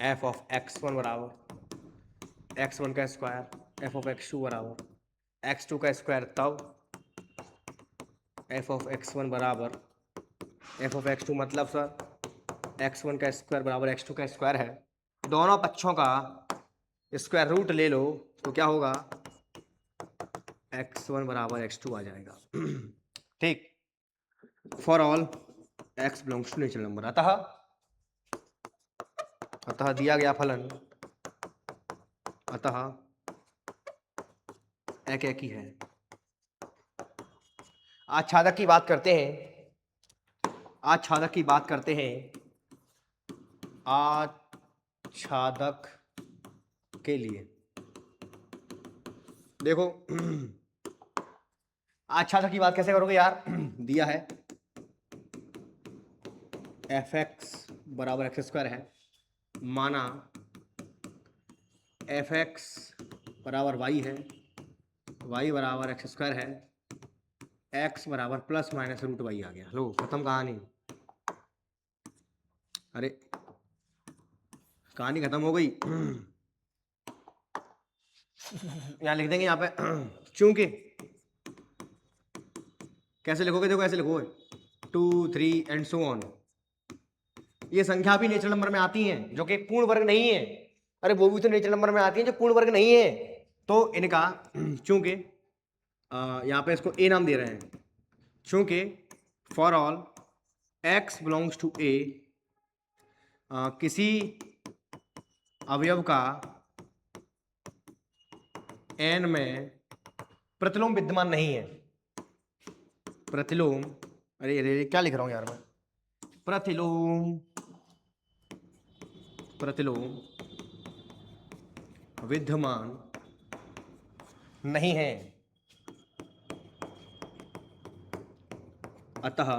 एफ ऑफ एक्स वन बराबर एक्स वन का square, f of x two बराबर एक्स टू का स्क्वायर, तब एफ ऑफ एक्स वन बराबर एफ ऑफ एक्स टू, मतलब सर एक्स वन का स्क्वायर बराबर एक्स टू का स्क्वायर है। दोनों पक्षों का स्क्वायर रूट ले लो तो क्या होगा? एक्स वन बराबर एक्स टू आ जाएगा। ठीक, for all x belongs to natural number. अतः दिया गया फलन अतः एक एक ही है। आज छादक की बात करते हैं, आज छादक की बात करते हैं। आज छादक के लिए देखो आज छादक की बात कैसे करोगे यार? दिया है एफ एक्स बराबर एक्स स्क्वायर है, माना एफ एक्स बराबर वाई है, वाई बराबर एक्स स्क्वायर है, एक्स बराबर प्लस माइनस रूट वाई आ गया। लो खत्म कहानी। अरे कहानी खत्म हो गई। यहाँ लिख देंगे यहाँ पे चूंकि, कैसे लिखोगे, देखो ऐसे लिखोगे 2 3 एंड सो ऑन। ये संख्या भी नेचुरल नंबर में आती हैं जो कि पूर्ण वर्ग नहीं है। अरे वो भी तो नेचुरल नंबर में आती हैं जो पूर्ण वर्ग नहीं है। तो इनका चूंकि यहाँ पे इसको ए नाम दे रहे हैं, चूंकि for all x belongs to a, किसी अवयव का n में प्रतिलोम विद्यमान नहीं है। प्रतिलोम, अरे अरे क्या लिख रहा हूं यार मैं, प्रतिलोम, प्रतिलोम विद्यमान नहीं है, अतः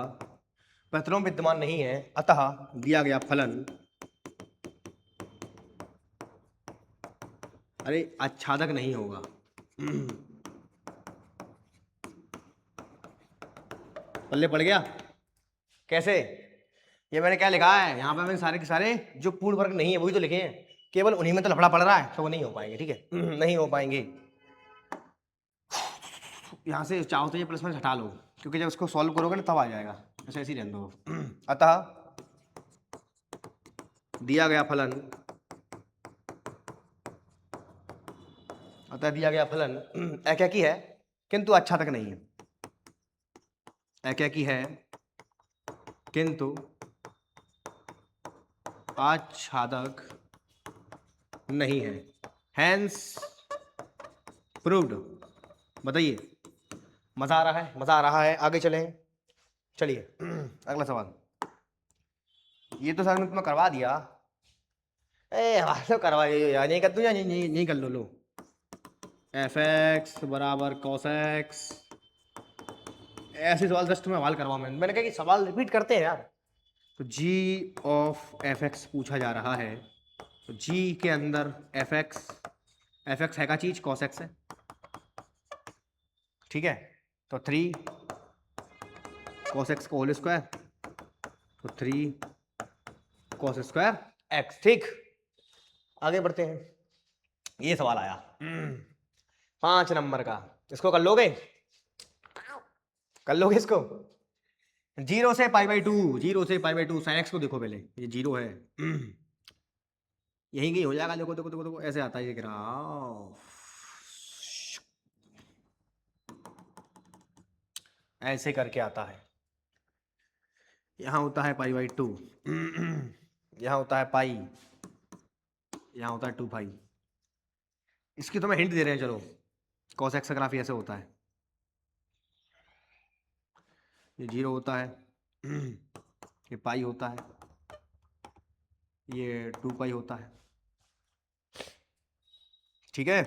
प्रतिलोम विद्यमान नहीं है, अतः दिया गया फलन, अरे आच्छादक नहीं होगा। पल्ले पड़ गया कैसे? ये मैंने क्या लिखा है यहाँ पे, मैंने सारे के सारे जो पूर्ण वर्ग नहीं है वही तो लिखे हैं, केवल उन्हीं में तो लफड़ा पड़ रहा है, तो वो नहीं हो पाएंगे, ठीक है, नहीं हो पाएंगे। यहाँ से चाहो तो ये प्लस माइनस हटा लो, क्योंकि जब इसको सॉल्व करोगे ना तब आ जाएगा, ऐसे ऐसे ही रहने दो। अतः दिया गया फलन, अतः दिया गया फलन एकाकी है किंतु आच्छादक नहीं है, एकाकी है किंतु आच्छादक नहीं है, हैंस प्रूव्ड। बताइए, मजा आ रहा है? मजा आ रहा है? आगे चलें, चलिए अगला सवाल। ये तो सर मैं तुम्हें करवा दिया, तो करवा यार, नहीं कर दूं या नहीं कर लो। एफ एक्स बराबर कॉस एक्स, ऐसे सवाल जस्ट मैं हवाल करवाऊँ, मैंने कहा कि सवाल रिपीट करते हैं यार। तो जी ऑफ एफ एक्स पूछा जा रहा है, तो जी के अंदर एफ एक्स है का चीज कॉस एक्स है, ठीक है, तो 3 कॉस एक्स का होल स्क्वायर, तो 3 कॉस स्क्वायर एक्स। ठीक, आगे बढ़ते हैं। ये सवाल आया 5 नंबर का, इसको कर लोगे? कर लोगे इसको? 0 से π/2, 0 से π/2 साइन एक्स को देखो पहले, ये 0 है, यहीं कहीं हो जाएगा, देखो देखो देखो देखो, ऐसे आता है ये ग्राफ, ऐसे करके आता है। यहाँ होता है π/2, यहाँ होता है पाई, यहाँ होता है 2 पाई। इसकी तो मैं हिंट दे रहे हैं, चलो कॉस एक्स का ग्राफ ऐसे होता है, ये 0 होता है, ये पाई होता है, ये 2 पाई होता है, ठीक है।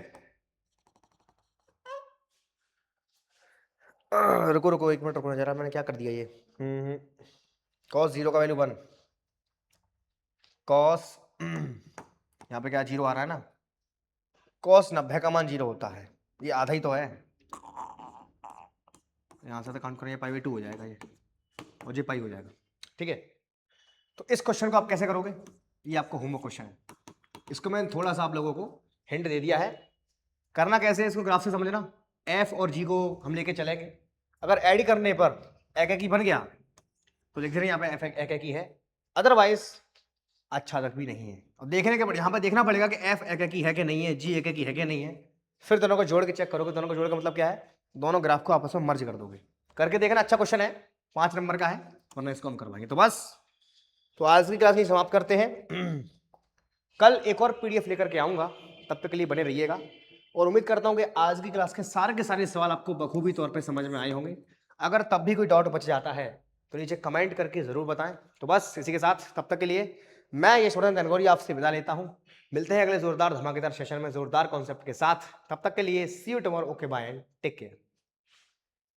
रुको रुको 1 मिनट रुको जरा, मैंने क्या कर दिया ये, कॉस 0 का वैल्यू 1, कॉस यहाँ पे क्या 0 आ रहा है ना, कॉस 90 का मान 0 होता है, ये आधा ही तो है, यहाँ से तो काउंट करें, π/2 हो जाएगा ये, और ये पाई हो जाएगा, ठीक है। तो इस क्वेश्चन को आप कैसे करोगे, ये आपको होमवर्क क्वेश्चन है, इसको मैंने थोड़ा सा आप लोगों को हिंट दे दिया है। करना कैसे है इसको ग्राफ से समझना, एफ और जी को हम लेके चलेंगे, अगर ऐड करने पर एकाकी बन गया तो लिख दे रहे यहाँ पे एफ एकाकी है, अदरवाइज आच्छादक भी नहीं है। अब देखने के यहाँ पर देखना पड़ेगा कि एफ एकाकी है कि नहीं है, जी एकाकी है कि नहीं है, फिर दोनों को जोड़ के चेक करोगे, दोनों को जोड़ का मतलब क्या है, दोनों ग्राफ को आपस में मर्ज कर दोगे, करके देखना, अच्छा क्वेश्चन है, 5 नंबर का है, वरना इसको हम करवाएंगे। तो बस, तो आज की क्लास में समाप्त करते हैं। कल एक और पीडीएफ लेकर के आऊंगा, तब तक के लिए बने रहिएगा, और उम्मीद करता हूं कि आज की क्लास के सारे सवाल आपको बखूबी तौर पे समझ में आए होंगे। अगर तब भी कोई डाउट बच जाता है तो नीचे कमेंट करके जरूर बताएं। तो बस इसी के साथ तब तक के लिए मैं यशवर्धन तनगोरिया आपसे विदा लेता हूं, मिलते हैं अगले जोरदार धमाकेदार सेशन में जोरदार कॉन्सेप्ट के साथ, तब तक के लिए see you tomorrow, okay bye and take care.